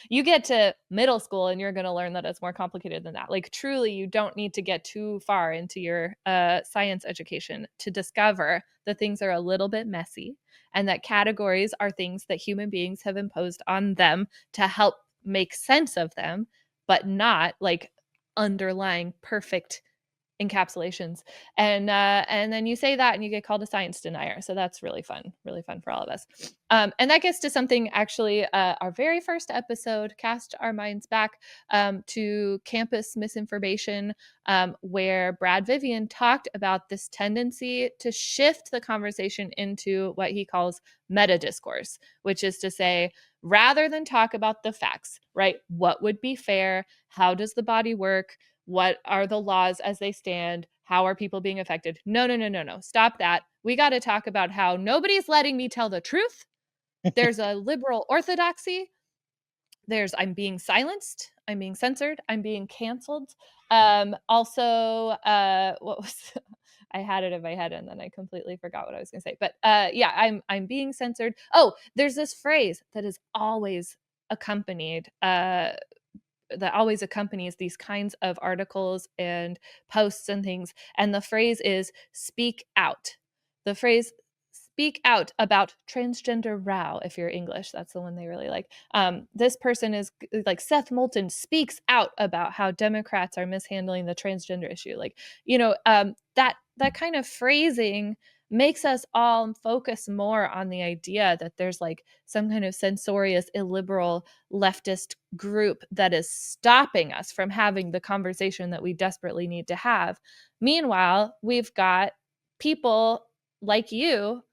you get to middle school and you're going to learn that it's more complicated than that. Like, truly, you don't need to get too far into your science education to discover that things are a little bit messy, and that categories are things that human beings have imposed on them to help make sense of them, but not like underlying perfect encapsulations. And then you say that and you get called a science denier. So that's really fun for all of us. And that gets to something, actually, our very first episode, cast our minds back to campus misinformation, where Brad Vivian talked about this tendency to shift the conversation into what he calls meta discourse, which is to say, rather than talk about the facts, right? What would be fair? How does the body work? What are the laws as they stand? How are people being affected? No, no, no, no, no. Stop that. We got to talk about how nobody's letting me tell the truth. There's a liberal orthodoxy. I'm being silenced. I'm being censored. I'm being canceled. Also, what was I had it in my head and then I completely forgot what I was going to say. But yeah, I'm being censored. Oh, there's this phrase that is always accompanied that always accompanies these kinds of articles and posts and things. And the phrase is speak out. The phrase speak out about transgender row, if you're English, that's the one they really like. This person is like Seth Moulton speaks out about how Democrats are mishandling the transgender issue. Like, that kind of phrasing makes us all focus more on the idea that there's like some kind of censorious illiberal leftist group that is stopping us from having the conversation that we desperately need to have. Meanwhile, we've got people like you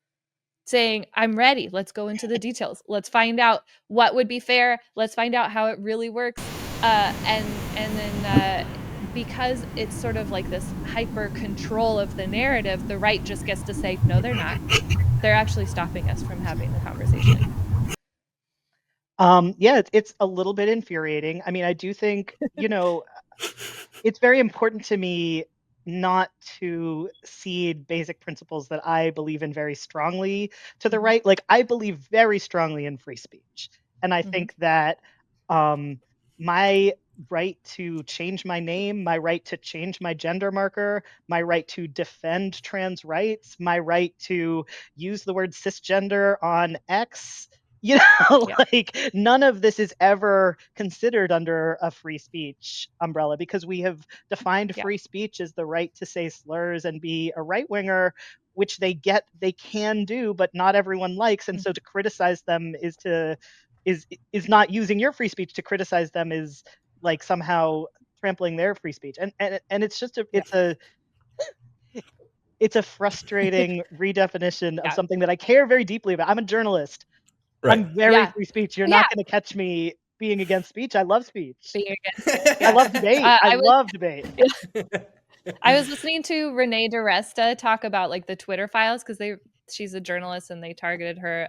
saying, I'm ready. Let's go into the details. Let's find out what would be fair. Let's find out how it really works. And then because it's sort of like this hyper control of the narrative, the right just gets to say, no, they're not. They're actually stopping us from having the conversation. Yeah, it's a little bit infuriating. I mean, I do think, it's very important to me not to cede basic principles that I believe in very strongly to the right. Like, I believe very strongly in free speech. And I think that my right to change my name, my right to change my gender marker, my right to defend trans rights, my right to use the word cisgender on X, like none of this is ever considered under a free speech umbrella, because we have defined free speech as the right to say slurs and be a right winger, which they can do, but not everyone likes. And so to criticize them is not using your free speech. To criticize them is like somehow trampling their free speech. And it's just it's a frustrating redefinition of something that I care very deeply about. I'm a journalist. Right. I'm very free speech. You're not going to catch me being against speech. I love speech. I love debate. I love debate. I was listening to Renee DiResta talk about like the Twitter files, because she's a journalist and they targeted her.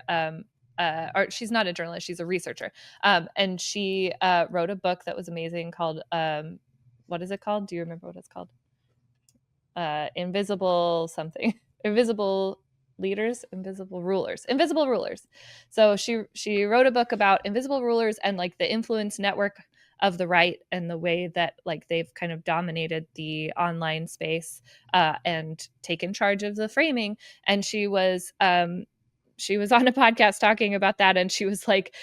Or she's not a journalist, she's a researcher. And she wrote a book that was amazing called what is it called? Do you remember what it's called? Invisible something. Invisible leaders, invisible rulers. So she wrote a book about invisible rulers and like the influence network of the right and the way that like they've kind of dominated the online space and taken charge of the framing. And she was on a podcast talking about that, and she was like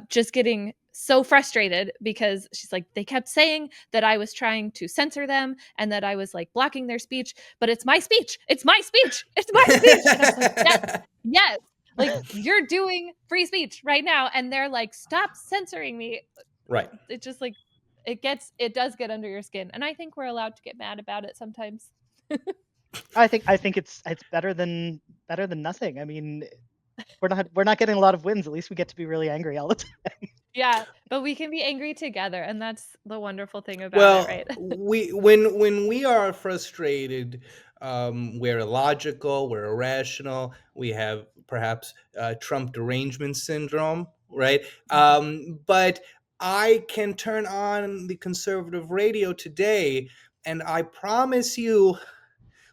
just getting so frustrated because she's like, they kept saying that I was trying to censor them and that I was like blocking their speech, but it's my speech. It's my speech. It's my speech. And I was like, yes. Like, you're doing free speech right now. And they're like, stop censoring me. Right. It just like, it does get under your skin. And I think we're allowed to get mad about it sometimes. I think it's better than nothing. I mean, we're not getting a lot of wins. At least we get to be really angry all the time. Yeah, but we can be angry together, and that's the wonderful thing about it, right? when we are frustrated, we're illogical, we're irrational, we have perhaps Trump derangement syndrome, right? But I can turn on the conservative radio today, and I promise you,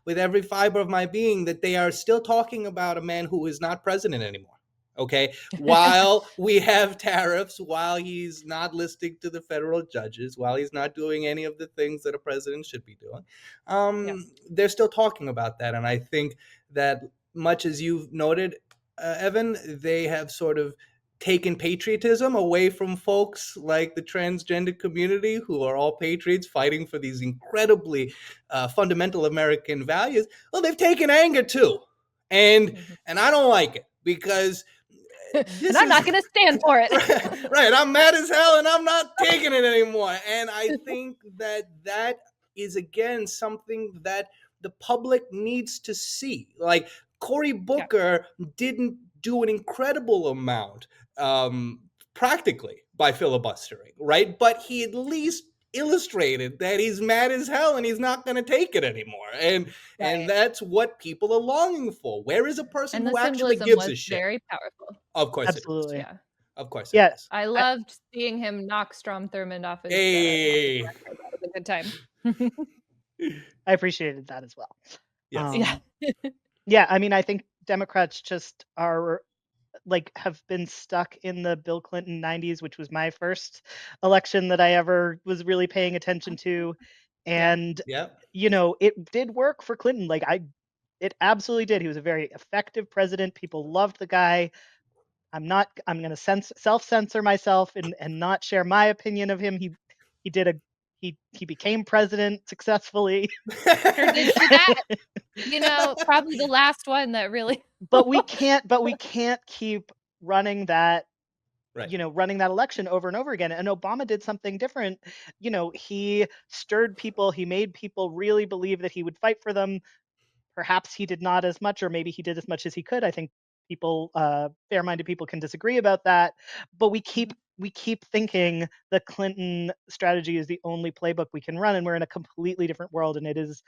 with every fiber of my being, that they are still talking about a man who is not president anymore. Okay, while we have tariffs, while he's not listening to the federal judges, while he's not doing any of the things that a president should be doing, they're still talking about that. And I think that, much as you've noted, Evan, they have sort of taken patriotism away from folks like the transgender community, who are all patriots fighting for these incredibly fundamental American values. Well, they've taken anger too, and I don't like it, because and I'm not going to stand for it. Right. I'm mad as hell and I'm not taking it anymore. And I think that is, again, something that the public needs to see. Like, Cory Booker didn't do an incredible amount practically by filibustering, right? But he at least illustrated that he's mad as hell and he's not going to take it anymore. And that's what people are longing for. Where is a person who actually gives a shit? Very powerful. Of course, absolutely. It is. Of course, it is. I loved seeing him knock Strom Thurmond off his. Hey, that was a good time. I appreciated that as well. Yes. Yeah. Yeah, I mean, I think Democrats just are like have been stuck in the Bill Clinton 90s, which was my first election that I ever was really paying attention to. Yeah. And Yep. it did work for Clinton. It absolutely did. He was a very effective president. People loved the guy. I'm going to self-censor myself and not share my opinion of him. He did a he became president successfully. Sure did do that. Probably the last one that really But we can't keep running that Right. running that election over and over again. And Obama did something different. He stirred people, he made people really believe that he would fight for them. Perhaps he did not as much, or maybe he did as much as he could. I think fair-minded people can disagree about that. But we keep thinking the Clinton strategy is the only playbook we can run, and we're in a completely different world. And it is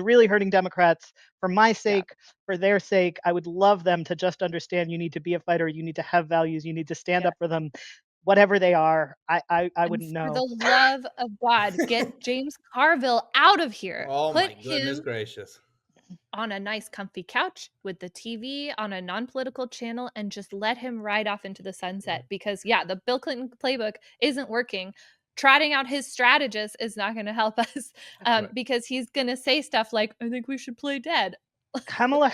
really hurting Democrats. For my Yeah. sake, for their sake, I would love them to just understand you need to be a fighter, you need to have values, you need to stand Yeah. up for them, whatever they are. I And wouldn't for know. the love of God, get James Carville out of here. Oh Put my goodness him gracious. on a nice comfy couch with the TV on a non-political channel and just let him ride off into the sunset, because the Bill Clinton playbook isn't working. Trotting out his strategist is not going to help us, Right. because he's going to say stuff like, I think we should play dead. Kamala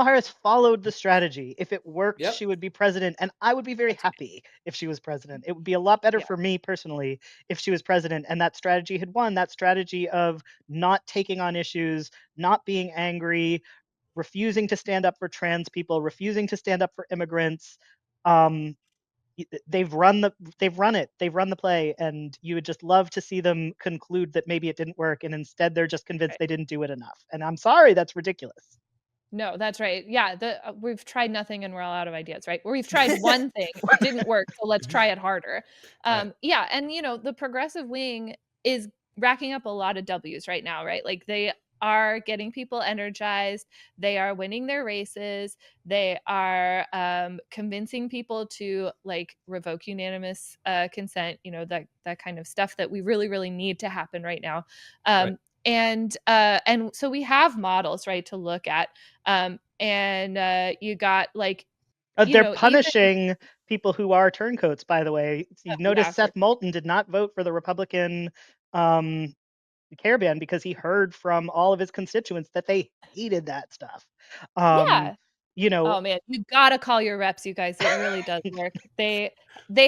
Harris followed the strategy. If it worked, Yep. she would be president, and I would be very That's right. happy if she was president. It would be a lot better Yeah. for me personally if she was president and that strategy had won. That strategy of not taking on issues, not being angry, refusing to stand up for trans people, refusing to stand up for immigrants. Um, they've run the play, and you would just love to see them conclude that maybe it didn't work, and instead they're just convinced Right. they didn't do it enough. And I'm sorry, that's ridiculous. No, that's right. Yeah, we've tried nothing and we're all out of ideas, right? Or we've tried one thing, it didn't work, so let's try it harder. Right. Yeah, and the progressive wing is racking up a lot of W's right now, right? Like they are getting people energized, they are winning their races, they are convincing people to like revoke unanimous consent, that kind of stuff that we really, really need to happen right now. Right. And so we have models, right, to look at. And you got like, They're even punishing people who are turncoats, by the way. You notice yeah, for Seth Moulton did not vote for the Republican um, Caribbean because he heard from all of his constituents that they hated that stuff. Um, yeah. you know, Oh man, you gotta call your reps, you guys. It really does work. They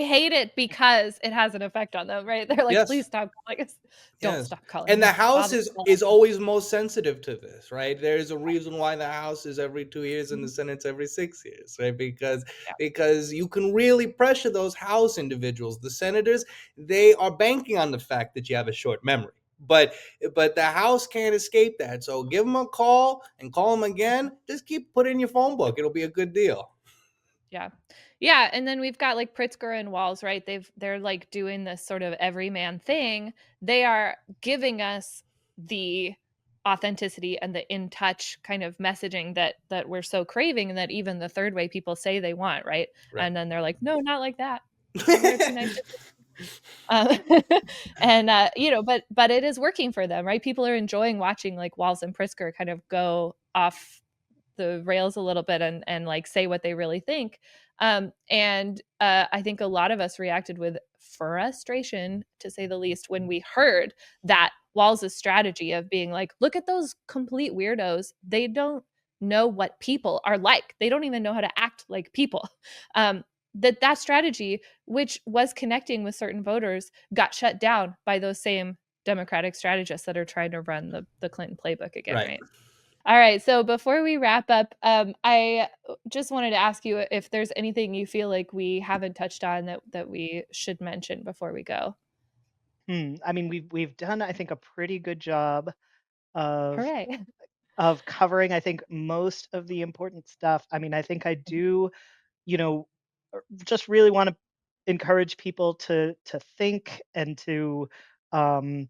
hate it because it has an effect on them, right? They're like, Yes. please stop calling us. Don't Yes. stop calling And the us. House Bother is always most sensitive to this, right? There's a reason why the House is every 2 years and the Mhm. Senate's every 6 years, right? Because Yeah. because you can really pressure those House individuals. The senators, they are banking on the fact that you have a short memory. But the House can't escape that. So give them a call and call them again. Just keep put in your phone book. It'll be a good deal. Yeah. Yeah, and then we've got like Pritzker and Walls, right? They're like doing this sort of everyman thing. They are giving us the authenticity and the in touch kind of messaging that we're so craving, and that even the third way people say they want, right? Right. And then they're like, no, not like that. We're too nice. Um, and but it is working for them, right? People are enjoying watching like Walls and Pritzker kind of go off the rails a little bit and like say what they really think. And I think a lot of us reacted with frustration, to say the least, when we heard that Walls' strategy of being like, look at those complete weirdos. They don't know what people are like. They don't even know how to act like people. That strategy, which was connecting with certain voters, got shut down by those same Democratic strategists that are trying to run the Clinton playbook again, Right. right? All right. So before we wrap up, I just wanted to ask you if there's anything you feel like we haven't touched on that we should mention before we go. I mean, we've done, I think, a pretty good job of Hooray. covering, I think, most of the important stuff. I mean, I think I do, you know, just really want to encourage people to think and to um,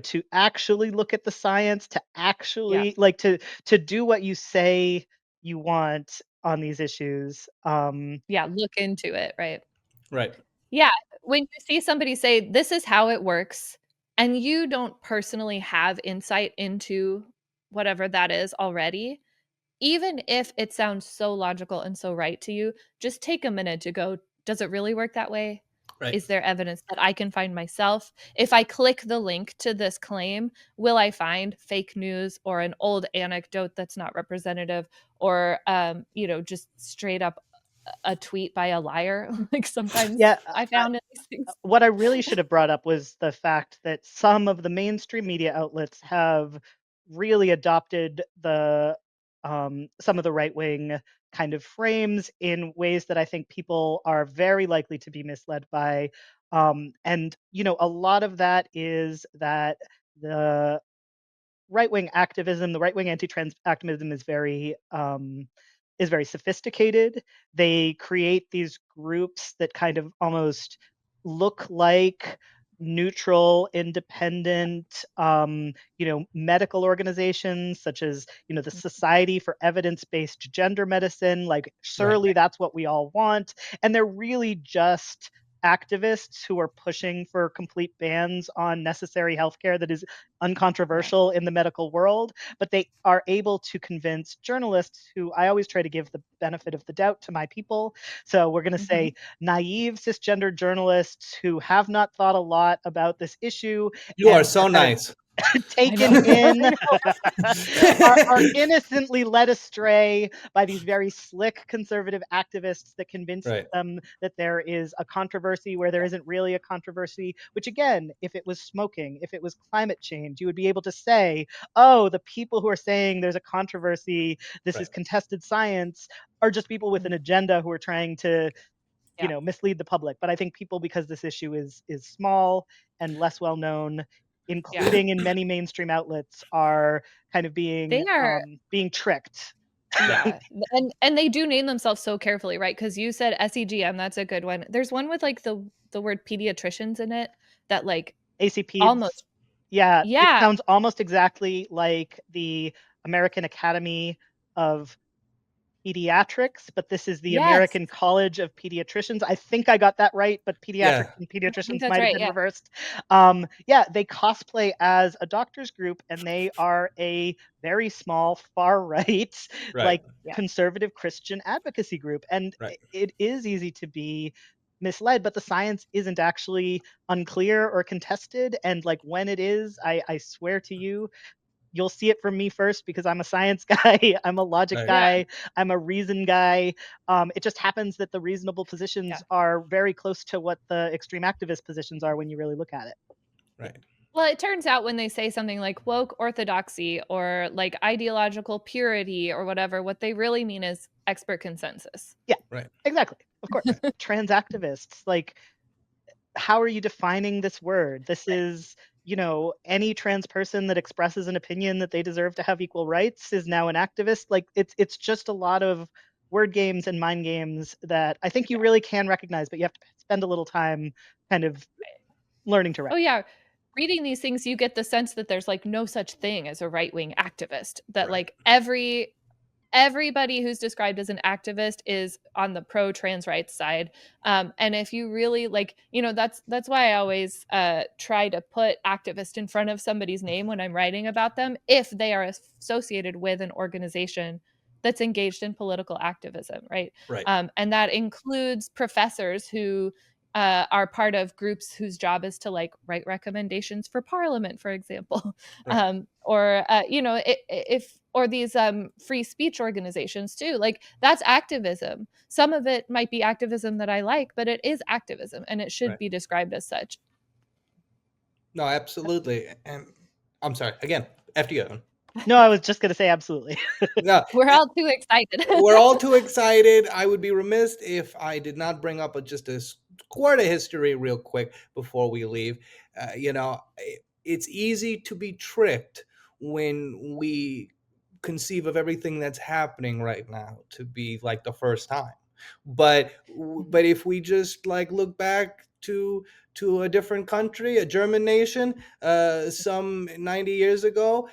to actually look at the science, to Yeah. actually like to do what you say you want on these issues. Yeah. Look into it. Right. Right. Yeah. When you see somebody say, this is how it works, and you don't personally have insight into whatever that is already, even if it sounds so logical and so right to you, just take a minute to go, does it really work that way? Right. Is there evidence that I can find myself? If I click the link to this claim, will I find fake news or an old anecdote that's not representative, or just straight up a tweet by a liar? Like sometimes Yeah, I found in these things. what I really should have brought up was the fact that some of the mainstream media outlets have really adopted the some of the right wing kind of frames in ways that I think people are very likely to be misled by. And a lot of that is that the right wing activism, the right wing anti-trans activism is very sophisticated. They create these groups that kind of almost look like neutral, independent, medical organizations such as, the Society for Evidence-Based Gender Medicine. Like, Right. surely that's what we all want. And they're really just activists who are pushing for complete bans on necessary healthcare that is uncontroversial in the medical world, but they are able to convince journalists, who I always try to give the benefit of the doubt to my people. So we're going to say Mhm. naive cisgender journalists who have not thought a lot about this issue You are and so are kind of nice. I know. taken in, I know. are innocently led astray by these very slick conservative activists that convince Right. them that there is a controversy where there isn't really a controversy, which again, if it was smoking, if it was climate change, you would be able to say, oh, the people who are saying there's a controversy, this is Right. contested science, are just people with an agenda who are trying to Yeah. mislead the public. But I think people, because this issue is small and less well known, Yeah. including in many mainstream outlets, are kind of They are. being tricked. Right. Yeah, and they do name themselves so carefully, right? Because you said SEGM, that's a good one. There's one with like the word pediatricians in it that like ACPs, almost, yeah, it yeah, sounds almost exactly like the American Academy of Pediatrics, but this is the yes, American College of Pediatricians. I think I got that right, but pediatrics Yeah. and I think pediatricians that's might have right. been Yeah, reversed. Yeah, they cosplay as a doctors group, and they are a very small, far right, Right. like yeah, conservative Christian advocacy group. And Right. it is easy to be misled, but the science isn't actually unclear or contested. And like when it is, I swear to you, you'll see it from me first because I'm a science guy, I'm a logic Right. yeah, guy, I'm a reason guy. It just happens that the reasonable yeah. positions are very close to what the extreme activist positions are when you really look at it. Right. Well, it turns out when they say something like woke orthodoxy or like ideological purity or whatever, what they really mean is expert consensus. Yeah, Right. exactly. Of course. Right. Trans activists, like, how are you defining this word? This is, any trans person that expresses an opinion that they deserve to have equal rights is now an activist. Like, it's just a lot of word games and mind games that I think you really can recognize, but you have to spend a little time kind of learning to Oh recognize. yeah, reading these things, you get the sense that there's like no such thing as a right wing activist. That Right. like everybody who's described as an activist is on the pro trans rights side, and if you really like, that's why I always try to put activist in front of somebody's name when I'm writing about them if they are associated with an organization that's engaged in political activism, right? Right. And that includes professors who are part of groups whose job is to like write recommendations for parliament, for example, Right. or if or these free speech organizations too. Like that's activism. Some of it might be activism that I like, but it is activism, and it should Right. be described as such. No, absolutely. And I'm sorry. Again, after you, Evan. No, I was just going to say absolutely. No, We're all too excited. we're all too excited. I would be remiss if I did not bring up just a quarter history real quick before we leave. It's easy to be tricked when we conceive of everything that's happening right now to be like the first time. But if we just like look back to a different country, a German nation, some 90 years ago,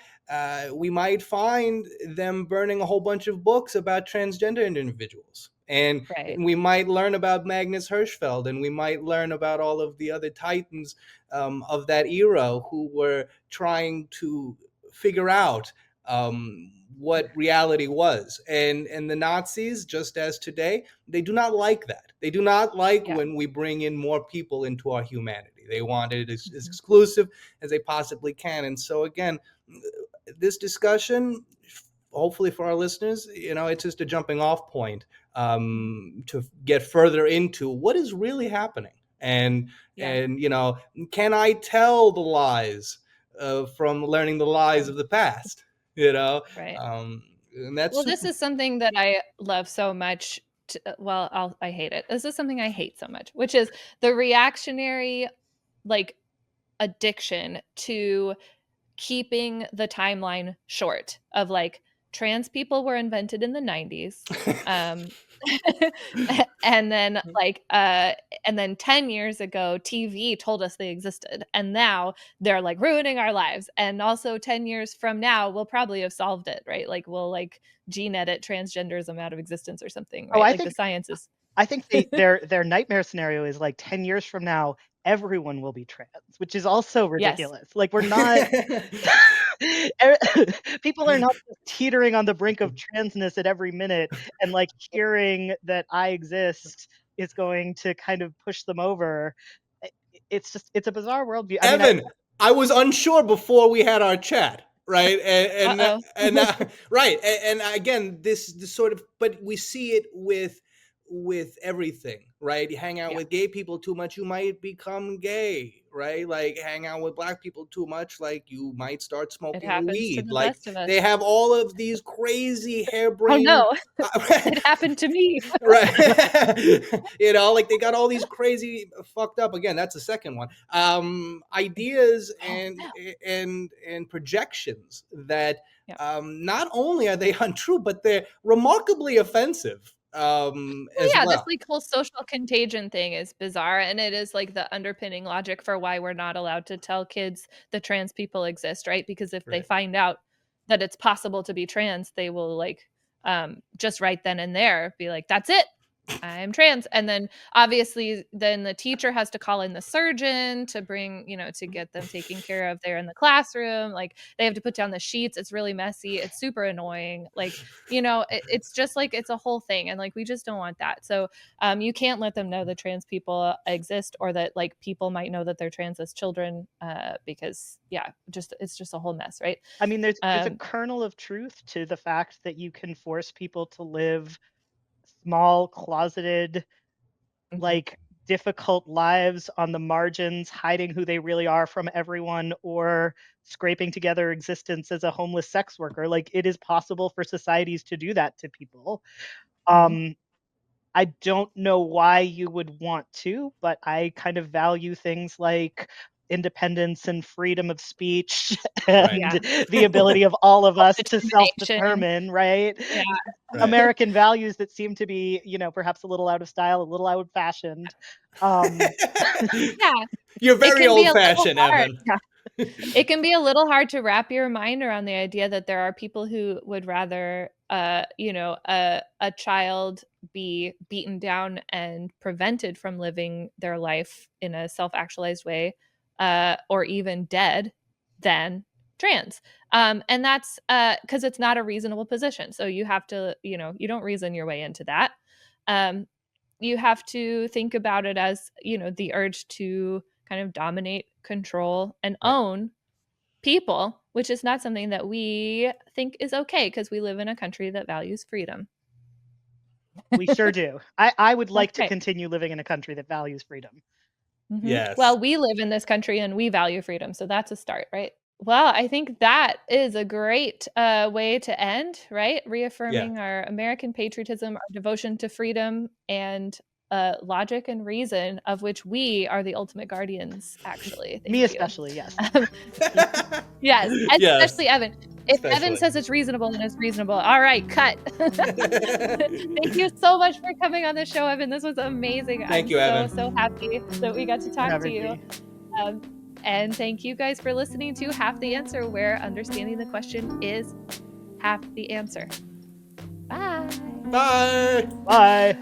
we might find them burning a whole bunch of books about transgender individuals. And Right. we might learn about Magnus Hirschfeld, and we might learn about all of the other titans of that era who were trying to figure out what reality was. And the Nazis, just as today, they do not like that. They do not like when we bring in more people into our humanity. They want it as exclusive as they possibly can. And so again, this discussion, hopefully for our listeners, it's just a jumping off point to get further into what is really happening. And can I tell the lies from learning the lies of the past? Right. And that's this is something that I love so much. I hate it. This is something I hate so much, which is the reactionary, addiction to keeping the timeline short of trans people were invented in the 90s. And then and then 10 years ago TV told us they existed, and now they're ruining our lives. And also 10 years from now we'll probably have solved it, right? We'll gene edit transgenderism out of existence or something, right? The science is I think their nightmare scenario is 10 years from now everyone will be trans, which is also ridiculous. Yes. We're not people are not just teetering on the brink of transness at every minute, and hearing that I exist is going to kind of push them over. It's a bizarre worldview. Evan, I was unsure before we had our chat, right? And right. And again, this sort of, but we see it with everything, right? You hang out with gay people too much, you might become gay, right? Hang out with black people too much, you might start smoking weed. To the best of us. They have all of these crazy harebrained. Oh no, it happened to me. Right. They got all these crazy fucked up, again, that's the second one, ideas and projections that not only are they untrue, but they're remarkably offensive. This whole social contagion thing is bizarre, and it is the underpinning logic for why we're not allowed to tell kids that trans people exist, right? Because if they find out that it's possible to be trans, they will just right then and there be that's it, I'm trans. And then obviously then the teacher has to call in the surgeon to bring, to get them taken care of there in the classroom. They have to put down the sheets. It's really messy. It's super annoying. It's just it's a whole thing. And we just don't want that. So you can't let them know that trans people exist, or that people might know that they're trans as children, because it's just a whole mess, right? There's a kernel of truth to the fact that you can force people to live small, closeted, difficult lives on the margins, hiding who they really are from everyone, or scraping together existence as a homeless sex worker. It is possible for societies to do that to people. I don't know why you would want to, but I kind of value things like independence and freedom of speech and the ability of all of us to self-determine, right? Yeah. American values that seem to be, perhaps a little out of style, a little old-fashioned. You're very old-fashioned, Evan. It can be a little hard to wrap your mind around the idea that there are people who would rather, a child be beaten down and prevented from living their life in a self-actualized way, or even dead, than trans. And that's because it's not a reasonable position. So you have to, you don't reason your way into that. You have to think about it as, the urge to kind of dominate, control, and own people, which is not something that we think is okay, because we live in a country that values freedom. We sure do. I would like to continue living in a country that values freedom. Mm-hmm. Yes. Well, we live in this country and we value freedom, so that's a start, right? Well, I think that is a great way to end, right? Reaffirming our American patriotism, our devotion to freedom, and logic and reason, of which we are the ultimate guardians, actually. Me especially, yes. Yes, especially Evan. If Evan says it's reasonable, then it's reasonable. All right, cut. Thank you so much for coming on the show, Evan. This was amazing. Thank you, Evan. So happy that we got to talk to you. And thank you guys for listening to Half the Answer, where understanding the question is half the answer. Bye. Bye. Bye.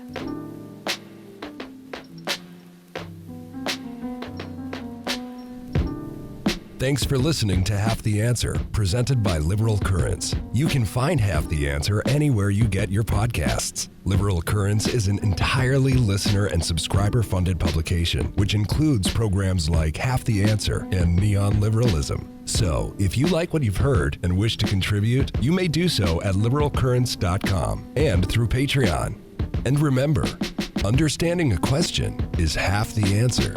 Thanks for listening to Half the Answer, presented by Liberal Currents. You can find Half the Answer anywhere you get your podcasts. Liberal Currents is an entirely listener and subscriber-funded publication, which includes programs like Half the Answer and Neon Liberalism. So, if you like what you've heard and wish to contribute, you may do so at liberalcurrents.com and through Patreon. And remember, understanding a question is half the answer.